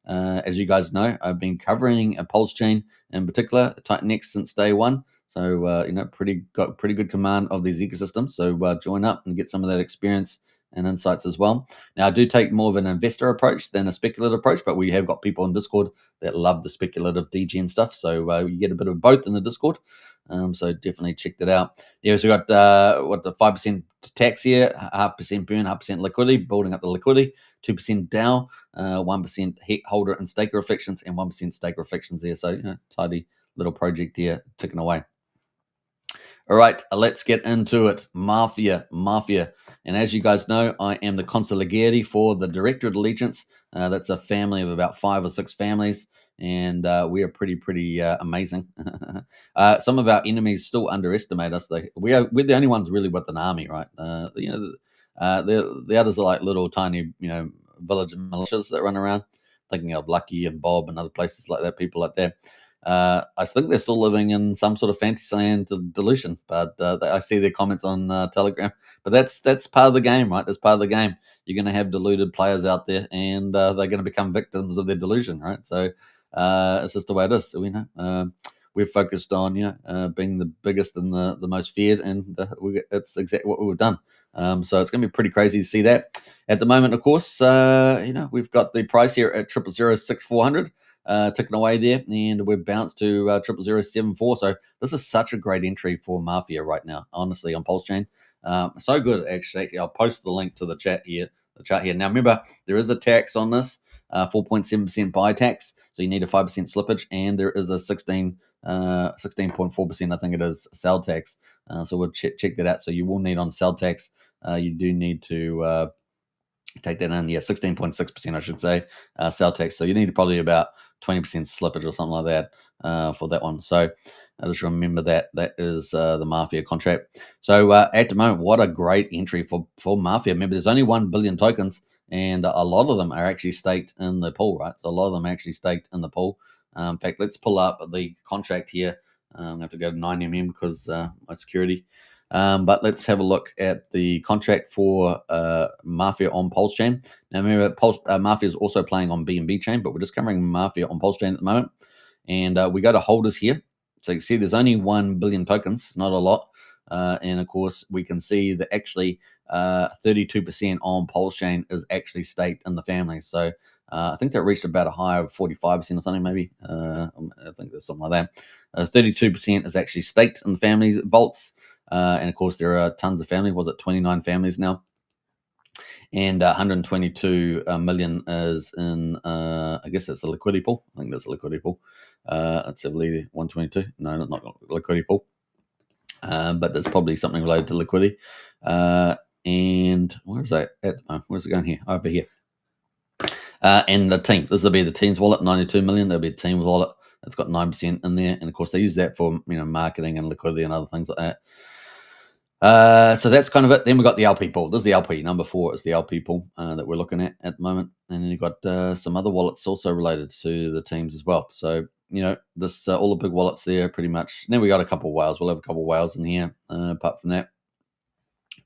Speaker 1: As you guys know, I've been covering a Pulse chain in particular, Titanx, since day one. So got pretty good command of these ecosystems. So join up and get some of that experience and insights as well. Now, I do take more of an investor approach than a speculative approach, but we have got people on Discord that love the speculative DGN stuff. So you get a bit of both in the Discord. So definitely check that out. Yeah, so we got the 5% tax here, 0.5% burn, 0.5% liquidity, building up the liquidity, 2% DAO, 1% holder and staker reflections, and 1% stake reflections there. So tidy little project here ticking away. All right, let's get into it. Mafia. And as you guys know, I am the consigliere for the Directorate Allegiance. That's a family of about 5 or 6 families, and we are pretty amazing. Some of our enemies still underestimate us. We're the only ones really with an army, right? The others are like little tiny, village militias that run around. Thinking of Lucky and Bob and other places like that, people like that. I think they're still living in some sort of fantasyland delusion, but I see their comments on Telegram. But that's part of the game, right? That's part of the game. You're going to have deluded players out there, and they're going to become victims of their delusion, right? So it's just the way it is. So we've focused on being the biggest and the most feared, and it's exactly what we've done. So it's going to be pretty crazy to see that. At the moment, of course, we've got the price here at 0006400. Ticking away there, and we've bounced to 00074. So this is such a great entry for Mafia right now, honestly, on Pulse Chain. So good, actually. I'll post the link to the chart here. Now, remember, there is a tax on this, 4.7% buy tax. So you need a 5% slippage, and there is a 16.4%, I think it is, sell tax. So we'll check that out. So you will need on sell tax. You do need to take that in. Yeah, 16.6%, I should say, sell tax. So you need probably about 20% slippage or something like that for that one. So I just remember that is the Mafia contract. So at the moment, what a great entry for Mafia. Remember, there's only 1 billion tokens, and a lot of them are actually staked in the pool, right? So a lot of them are actually staked in the pool. In fact, let's pull up the contract here. I'm going to have to go to 9mm because my security. But let's have a look at the contract for Mafia on Pulse Chain. Now, remember, Mafia is also playing on BNB Chain, but we're just covering Mafia on Pulse Chain at the moment. And we go to holders here. So you can see there's only 1 billion tokens, not a lot. And of course, we can see that actually 32% on Pulse Chain is actually staked in the family. So I think that reached about a high of 45% or something, maybe. I think there's something like that. 32% is actually staked in the family vaults. And of course, there are tons of families. Was it 29 families now? And 122 million is in, I guess that's the liquidity pool. I think that's the liquidity pool. It's I believe 122. No, not liquidity pool. But there's probably something related to liquidity. And where is that at? Where's it going here? Over here. And the team. This will be the team's wallet, 92 million. There'll be a team wallet. It's got 9% in there. And of course, they use that for marketing and liquidity and other things like that. So that's kind of it. Then we've got the LP pool. This is the LP. Number 4 is the LP pool that we're looking at the moment. And then you've got some other wallets also related to the teams as well. So, this all the big wallets there pretty much. Then we got a couple of whales. We'll have a couple of whales in here. Apart from that,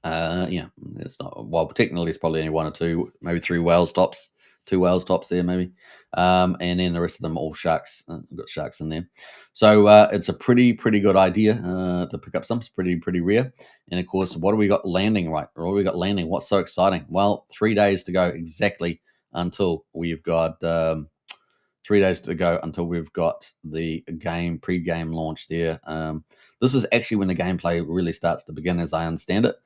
Speaker 1: it's not, well, technically it's probably only 1 or 2, maybe 3 whales tops. 2 whales tops there, maybe. And then the rest of them all sharks. We've got sharks in there. So it's a pretty good idea to pick up some. It's pretty rare. And of course, what do we got landing, right? Or what do we got landing? What's so exciting? Well, 3 days to go exactly until we've got 3 days to go until we've got the pre-game launch there. this is actually when the gameplay really starts to begin, as I understand it,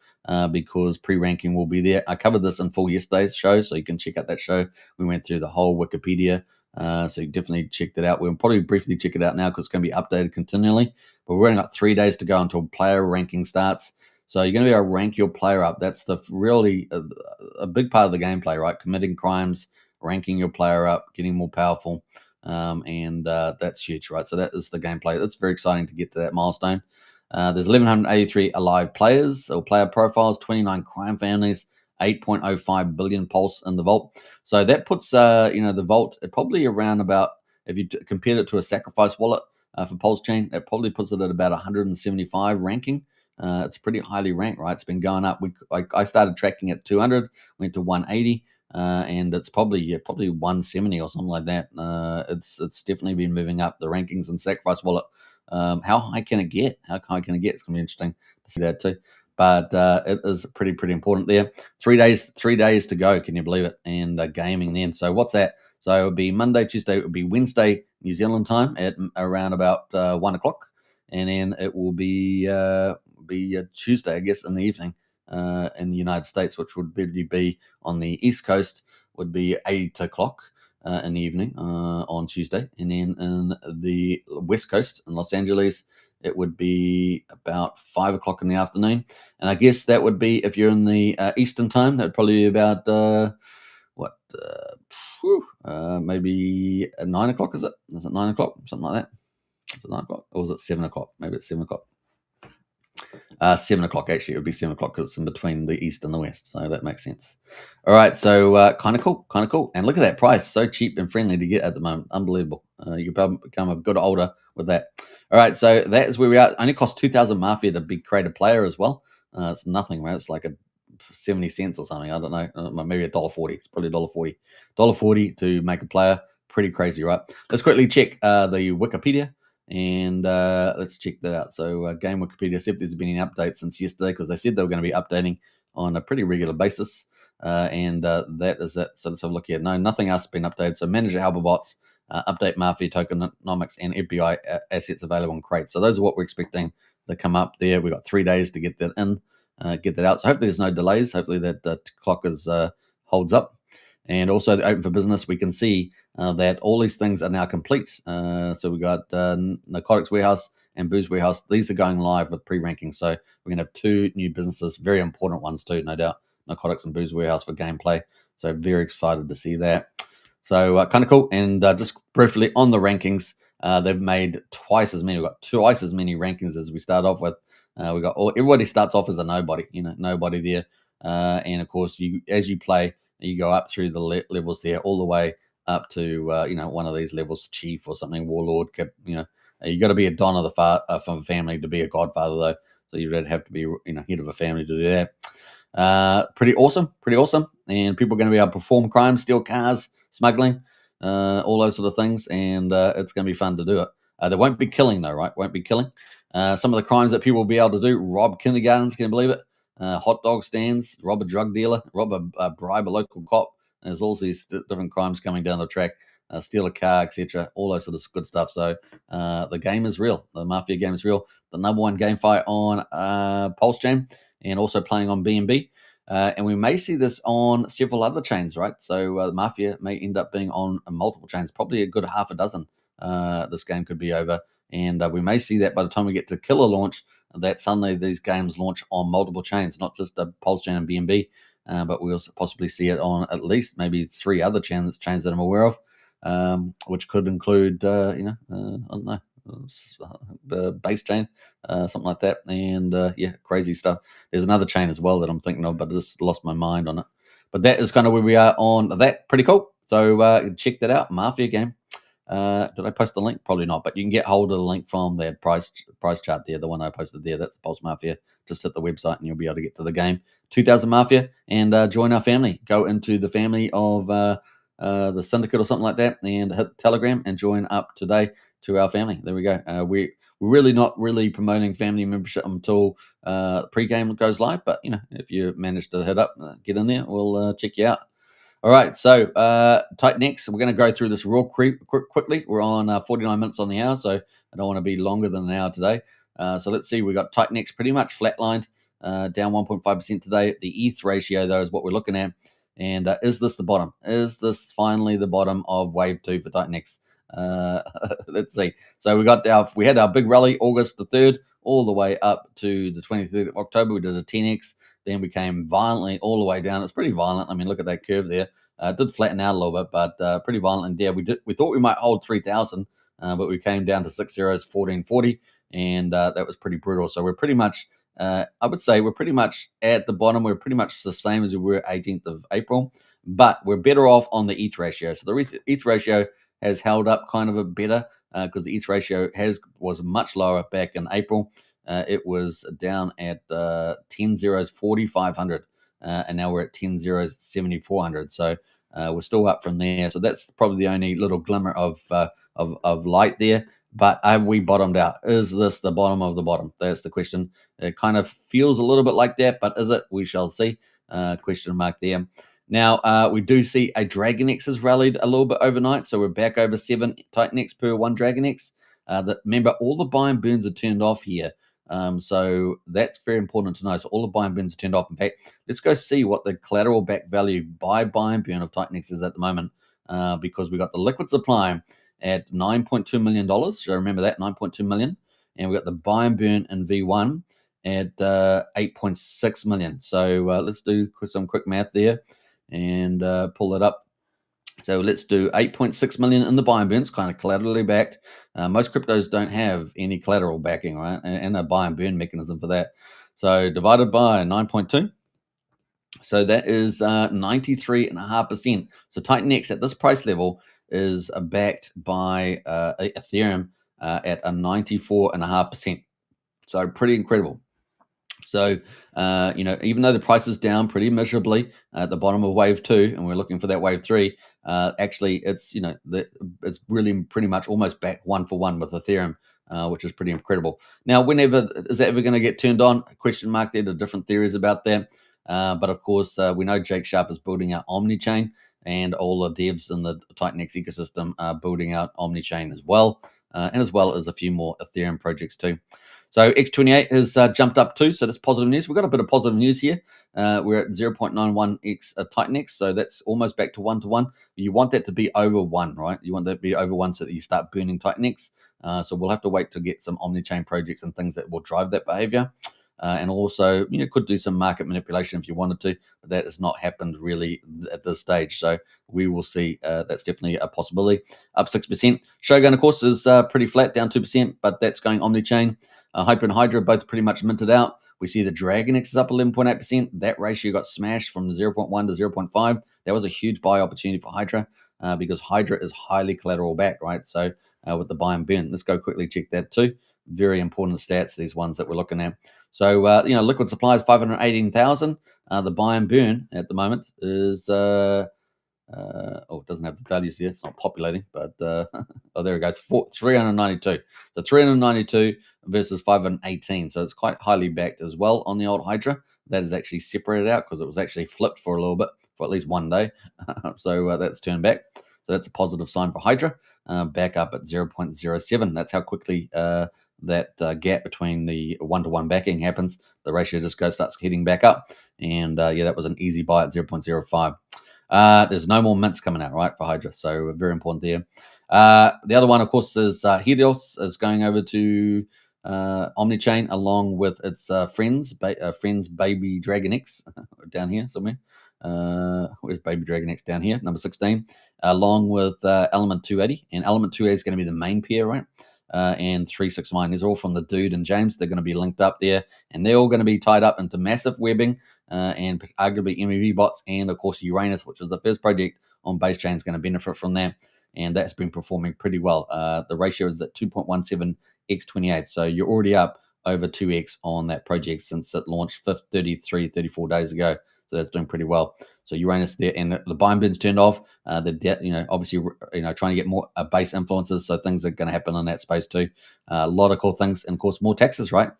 Speaker 1: because pre-ranking will be there. I covered this in full yesterday's show, so you can check out that show. We went through the whole Wikipedia, so you definitely check that out. We'll probably briefly check it out now because it's going to be updated continually. But we've only got 3 days to go until player ranking starts. So you're going to be able to rank your player up. That's the really a big part of the gameplay, right? Committing crimes, ranking your player up, getting more powerful, and that's huge, right? So that is the gameplay. That's very exciting to get to that milestone. There's 1,183 alive players or player profiles, 29 crime families, 8.05 billion pulse in the vault. So that puts the vault at probably around about, if you compared it to a sacrifice wallet for Pulse Chain, that probably puts it at about 175 ranking. It's pretty highly ranked, right? It's been going up. I started tracking at 200, went to 180, and it's probably 170 or something like that. It's definitely been moving up the rankings in Sacrifice Wallet. How high can it get? How high can it get? It's going to be interesting to see that too. But it is pretty important there. 3 days to go. Can you believe it? And gaming then. So what's that? So it would be Monday, Tuesday. It would be Wednesday, New Zealand time at around about 1 o'clock, and then it will be Tuesday, I guess, in the evening in the United States, which would be on the East Coast, would be 8 o'clock in the evening on Tuesday. And then in the West Coast in Los Angeles, it would be about 5 o'clock in the afternoon. And I guess that would be, if you're in the Eastern time, that would probably be about, maybe 9 o'clock, is it? Is it 9 o'clock? Something like that. Is it 9 o'clock? Or was it 7 o'clock? Maybe it's 7 o'clock. 7 o'clock, actually. It would be 7 o'clock because it's in between the East and the West. So that makes sense. All right. So kind of cool. And look at that price. So cheap and friendly to get at the moment. Unbelievable. You become a good holder with that. All right. So that is where we are. It only costs 2,000 Mafia to be create a player as well. It's nothing, right? It's like a 70 cents or something. I don't know. Maybe $1.40. It's probably $1.40. $1.40 to make a player. Pretty crazy, right? Let's quickly check the Wikipedia. And let's check that out. So Game Wikipedia, see if there's been any updates since yesterday, because they said they were going to be updating on a pretty regular basis. And that is it. So let's have a look here. No, nothing else has been updated. So manage your helper bots, update Mafia tokenomics, and FBI assets available in crates. So those are what we're expecting to come up there. We've got 3 days to get that in, get that out. So hopefully there's no delays. Hopefully that clock is holds up. And also the open for business, we can see that all these things are now complete. So we got Narcotics Warehouse and Booze Warehouse. These are going live with pre-ranking. So we're going to have 2 new businesses, very important ones too, no doubt. Narcotics and Booze Warehouse for gameplay. So very excited to see that. So kind of cool. And just briefly on the rankings, they've made twice as many. We've got twice as many rankings as we start off with. We got everybody starts off as a nobody, nobody there. And of course, as you play, you go up through the levels there, all the way up to one of these levels, chief or something, warlord. You got to be a don of the from a family to be a godfather, though. So you'd have to be head of a family to do that. Pretty awesome. And people are going to be able to perform crimes, steal cars, smuggling, all those sort of things, and it's going to be fun to do it. There won't be killing though, right? Won't be killing. Some of the crimes that people will be able to do: rob kindergartens, can you believe it? Hot dog stands, rob a drug dealer, bribe a local cop. There's all these different crimes coming down the track. Steal a car, etc. All those sort of good stuff. So the game is real. The Mafia game is real. The number one game fight on Pulse Chain, and also playing on BNB. And we may see this on several other chains, right? So Mafia may end up being on multiple chains, probably a good half a dozen. This game could be over. And we may see that by the time we get to killer launch, that suddenly these games launch on multiple chains, not just the Pulse Chain and BNB, but we'll possibly see it on at least maybe 3 other chains that I'm aware of, which could include, I don't know, the base chain, something like that. And crazy stuff. There's another chain as well that I'm thinking of, but I just lost my mind on it. But that is kind of where we are on that. Pretty cool. So check that out, Mafia game. Did I post the link? Probably not, but you can get hold of the link from that price chart there, the one I posted there. That's the Pulse Mafia. Just hit the website and you'll be able to get to the game. 2,000 Mafia, and join our family. Go into the family of the syndicate or something like that, and hit Telegram and join up today to our family. There we go. We're really not really promoting family membership until pre-game goes live, but if you manage to hit up, get in there, we'll check you out. All right, so tight necks. We're going to go through this real quickly. We're on 49 minutes on the hour, so I don't want to be longer than an hour today. So let's see, we got Titanex pretty much flatlined, down 1.5% today. The ETH ratio, though, is what we're looking at. And is this the bottom? Is this finally the bottom of wave 2 for Titanex? Let's see. So we had our big rally August the 3rd all the way up to the 23rd of October. We did a 10x, then we came violently all the way down. It's pretty violent. I mean, look at that curve there. It did flatten out a little bit, but pretty violent. And yeah, we thought we might hold 3,000, but we came down to 6 zeros, 1440, and that was pretty brutal. So we're pretty much, I would say, we're pretty much at the bottom. We're pretty much the same as we were 18th of April, but we're better off on the ETH ratio. So the ETH ratio has held up kind of a better because the ETH ratio was much lower back in April. It was down at 10 zeros 4,500, and now we're at 10 zeros 7,400. So we're still up from there. So that's probably the only little glimmer of light there. But have we bottomed out? Is this the bottom of the bottom? That's the question. It kind of feels a little bit like that, but is it? We shall see. Question mark there. Now, we do see a DragonX has rallied a little bit overnight, so we're back over 7 Titanex per 1 DragonX. Remember, all the buy and burns are turned off here, so that's very important to know. So all the buy and burns are turned off. In fact, let's go see what the collateral back value by buy and burn of Titanex is at the moment, because we got the liquid supply at $9.2 million. So remember that, 9.2 million. And we got the buy and burn in V1 at 8.6 million. So let's do some quick math there and pull that up. So let's do 8.6 million in the buy and burns, kind of collaterally backed. Most cryptos don't have any collateral backing, right? And a buy and burn mechanism for that. So divided by 9.2. So that is 93.5%. So Titanex at this price level is backed by Ethereum at a 94.5%. So pretty incredible. So, even though the price is down pretty miserably at the bottom of wave 2, and we're looking for that wave 3, actually, it's it's really pretty much almost back 1-for-1 with Ethereum, which is pretty incredible. Now, whenever is that ever going to get turned on? Question mark there. The different theories about that, but of course, we know Jake Sharp is building out Omnichain, and all the devs in the Titanex ecosystem are building out Omnichain as well, and as well as a few more Ethereum projects too. So X28 has jumped up too, so that's positive news. We've got a bit of positive news here. We're at 0.91x Titanex, so that's almost back to 1-to-1. You want that to be over 1, right? You want that to be over 1 so that you start burning Titanex. So we'll have to wait to get some Omnichain projects and things that will drive that behavior. And also, could do some market manipulation if you wanted to, but that has not happened really at this stage. So we will see. That's definitely a possibility. Up 6%. Shogun, of course, is pretty flat, down 2%, but that's going Omnichain. Hyper and Hydra both pretty much minted out. We see the DragonX is up 11.8%. That ratio got smashed from 0.1 to 0.5. That was a huge buy opportunity for Hydra because Hydra is highly collateral backed, right? So with the buy and burn, let's go quickly check that too. Very important stats, these ones that we're looking at. So, liquid supply is 518,000. The buy and burn at the moment is it doesn't have the values here. It's not populating, but oh, there it goes. 392. So 392 versus 518. So it's quite highly backed as well on the old Hydra. That is actually separated out because it was actually flipped for a little bit for at least 1 day. So that's turned back. So that's a positive sign for Hydra. Back up at 0.07. That's how quickly that gap between the 1-to-1 backing happens. The ratio just starts heading back up. And that was an easy buy at 0.05. There's no more mints coming out, right, for Hydra. So very important there. The other one, of course, is Helios is going over to Omnichain along with its friends Baby DragonX down here somewhere. Where's Baby DragonX down here? Number 16, along with Element 280. And Element 280 is going to be the main pair, right? And 369. These are all from the Dude and James. They're going to be linked up there, and they're all going to be tied up into massive webbing and arguably MEV bots, and of course Uranus, which is the first project on base chain, is going to benefit from that, and that's been performing pretty well. The ratio is at 2.17 x28, so you're already up over 2x on that project since it launched 34 days ago. So that's doing pretty well. So Uranus there, and the buy and burns turned off. Obviously, trying to get more base influences. So things are going to happen in that space too. A lot of cool things, and of course more taxes, right?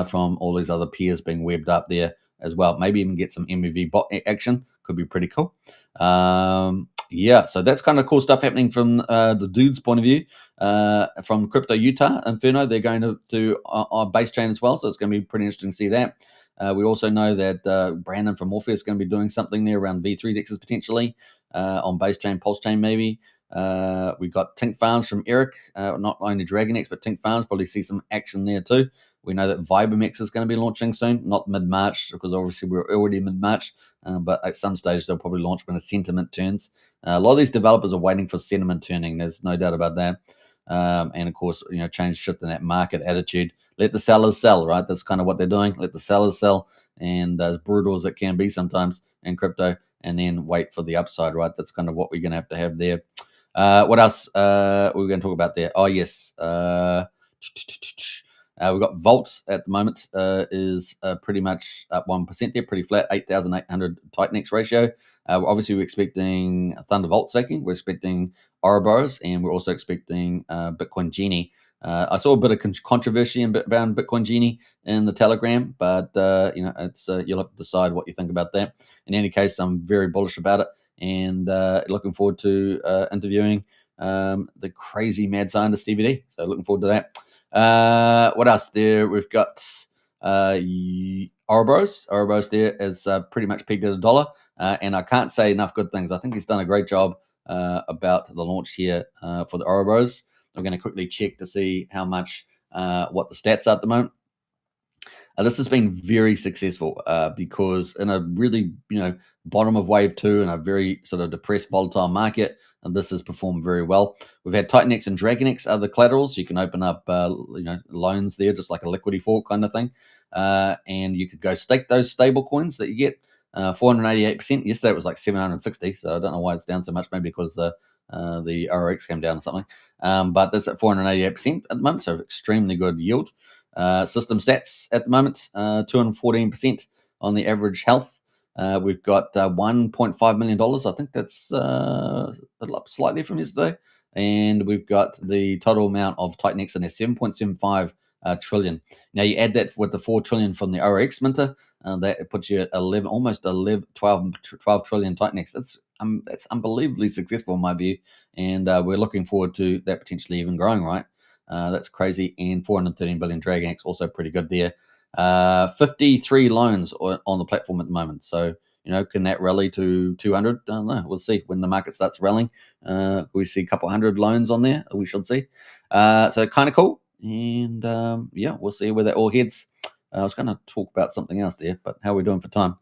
Speaker 1: From all these other peers being webbed up there as well. Maybe even get some MEV bot action. Could be pretty cool. Yeah, so that's kind of cool stuff happening from the dude's point of view. From Crypto Utah, Inferno, they're going to do our base chain as well, so it's going to be pretty interesting to see that. We also know that Brandon from Mafia is going to be doing something there around V3 dexes potentially on base chain, pulse chain maybe. We got Tink Farms from Eric, not only DragonX, but Tink Farms, probably see some action there too. We know that Vibermex is going to be launching soon, not mid-March, because obviously we're already mid-March, but at some stage they'll probably launch when the sentiment turns. A lot of these developers are waiting for sentiment turning. There's no doubt about that. And of course, change shift in that market attitude. Let the sellers sell, right? That's kind of what they're doing. Let the sellers sell, and as brutal as it can be sometimes in crypto, and then wait for the upside, right? That's kind of what we're going to have there. What else we're going to talk about there? Oh, yes. We've got Volts at the moment is pretty much up 1% there, pretty flat, 8,800 Titanx ratio. Obviously, we're expecting Thunderbolt staking. We're expecting Ouroboros, and we're also expecting Bitcoin Genie. I saw a bit of controversy around Bitcoin Genie in the Telegram, but it's you'll have to decide what you think about that. In any case, I'm very bullish about it, and looking forward to interviewing the crazy mad scientist DVD. So looking forward to that. What else there? We've got Ouroboros. Ouroboros there is pretty much pegged at $1. And I can't say enough good things. I think he's done a great job about the launch here for the Ouroboros. I'm going to quickly check to see how much, what the stats are at the moment. This has been very successful because in a really, bottom of wave two in a very sort of depressed, volatile market, and this has performed very well. We've had Titanx and DragonX other collaterals. You can open up, loans there, just like a liquidity fork kind of thing, and you could go stake those stable coins that you get. 488%. Yesterday it was like 760, so I don't know why it's down so much. Maybe because the RX came down or something. But that's at 488% at the moment, so extremely good yield. System stats at the moment, 214% on the average health. We've got $1.5 million. I think that's up slightly from yesterday. And we've got the total amount of Titanx in there, 7.75 trillion. Now you add that with the 4 trillion from the RX minter, that puts you at 12 trillion Titanx. That's unbelievably successful in my view, and we're looking forward to that potentially even growing, right? That's crazy. And 413 billion DragonX, also pretty good there. 53 loans on the platform at the moment. So, can that rally to 200? I don't know. We'll see when the market starts rallying. We see a couple hundred loans on there. We should see. So kind of cool. And we'll see where that all heads. I was going to talk about something else there, but how are we doing for time?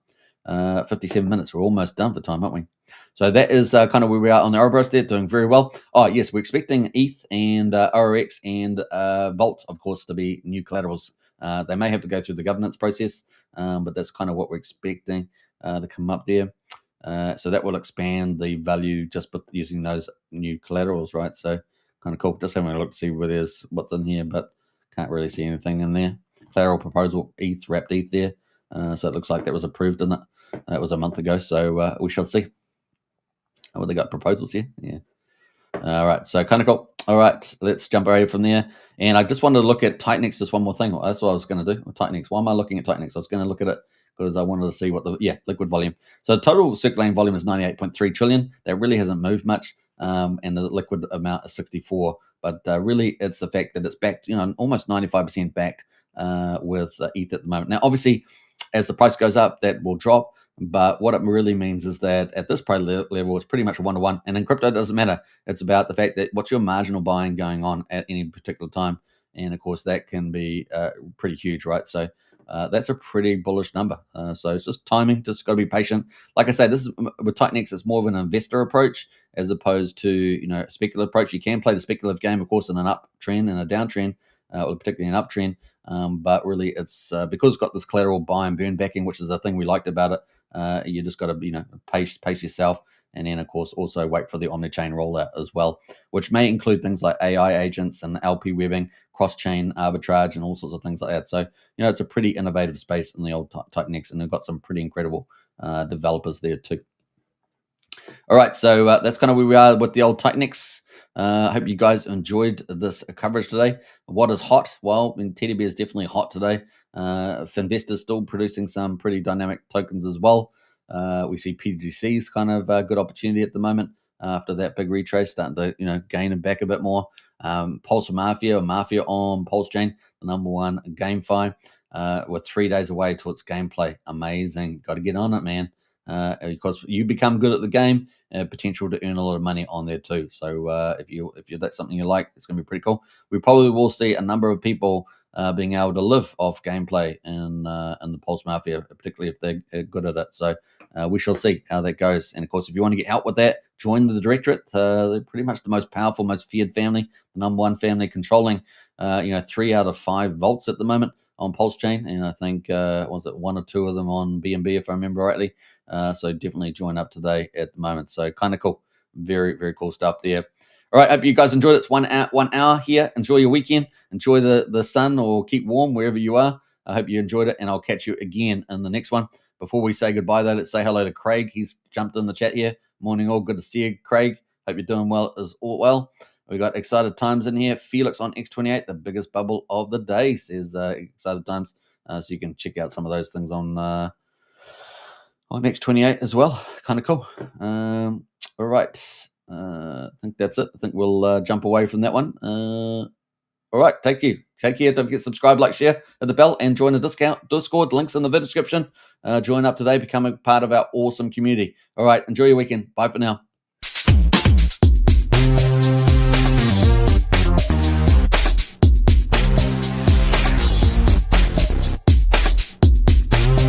Speaker 1: 57 minutes. We're almost done for time, aren't we? So that is kind of where we are on the Ouroboros there, doing very well. Oh, yes, we're expecting ETH and ORX and Vault, of course, to be new collaterals. They may have to go through the governance process, but that's kind of what we're expecting to come up there. So that will expand the value just using those new collaterals, right? So kind of cool. Just having a look to see what's in here, but can't really see anything in there. Collateral proposal, ETH, wrapped ETH there. So it looks like that was approved, didn't it? That was a month ago, so we shall see. Oh, they got proposals here. Yeah. All right. So kind of cool. All right. Let's jump away from there. And I just wanted to look at Titanx, just one more thing. That's what I was going to do with Titanx. Why am I looking at Titanx? I was going to look at it because I wanted to see what liquid volume. So the total circulating volume is 98.3 trillion. That really hasn't moved much. And the liquid amount is 64. But really, it's the fact that it's backed, almost 95% backed with ETH at the moment. Now, obviously, as the price goes up, that will drop. But what it really means is that at this price level, it's pretty much a one-to-one. And in crypto, it doesn't matter. It's about the fact that what's your marginal buying going on at any particular time. And of course, that can be pretty huge, right? So that's a pretty bullish number. So it's just timing, just got to be patient. Like I say, this is with Titanx, it's more of an investor approach as opposed to, a speculative approach. You can play the speculative game, of course, in an uptrend and a downtrend, or particularly an uptrend. But really, it's because it's got this collateral buy and burn backing, which is the thing we liked about it. You just got to, pace yourself. And then, of course, also wait for the omni-chain rollout as well, which may include things like AI agents and LP webbing, cross-chain arbitrage, and all sorts of things like that. So, it's a pretty innovative space in the old Titanx, and they've got some pretty incredible developers there too. All right, so that's kind of where we are with the old Titanx. I hope you guys enjoyed this coverage today. What is hot? Well, TeddyBear is definitely hot today. Finvestor's still producing some pretty dynamic tokens as well. We see PTGC is kind of a good opportunity at the moment. after that big retrace, starting to gain it back a bit more. Pulse Mafia or Mafia on Pulse Chain, the number one GameFi. We're 3 days away till its gameplay. Amazing. Got to get on it, man. Because you become good at the game, potential to earn a lot of money on there too. So if that's something you like, it's going to be pretty cool. We probably will see a number of people being able to live off gameplay in the Pulse Mafia, particularly if they're good at it. So we shall see how that goes. And of course, if you want to get help with that, join the directorate. They're pretty much the most powerful, most feared family, the number one family controlling 3 out of 5 vaults at the moment on Pulse Chain, and I think was it 1 or 2 of them on BNB if I remember rightly. So definitely join up today at the moment. So kind of cool, very very cool stuff there. All right, hope you guys enjoyed it. It's 1 hour here. Enjoy your weekend. Enjoy the sun or keep warm wherever you are. I hope you enjoyed it, and I'll catch you again in the next one. Before we say goodbye, though, let's say hello to Craig. He's jumped in the chat here. Morning, all. Good to see you, Craig. Hope you're doing well as well. We got excited times in here. Felix on X28, the biggest bubble of the day, says excited times. So you can check out some of those things on X28 as well. Kind of cool. All right. I think that's it. I think we'll jump away from that one. All right. Take care. Take care. Don't forget to subscribe, like, share, hit the bell, and join the Discord. Links in the video description. Join up today. Become a part of our awesome community. All right. Enjoy your weekend. Bye for now.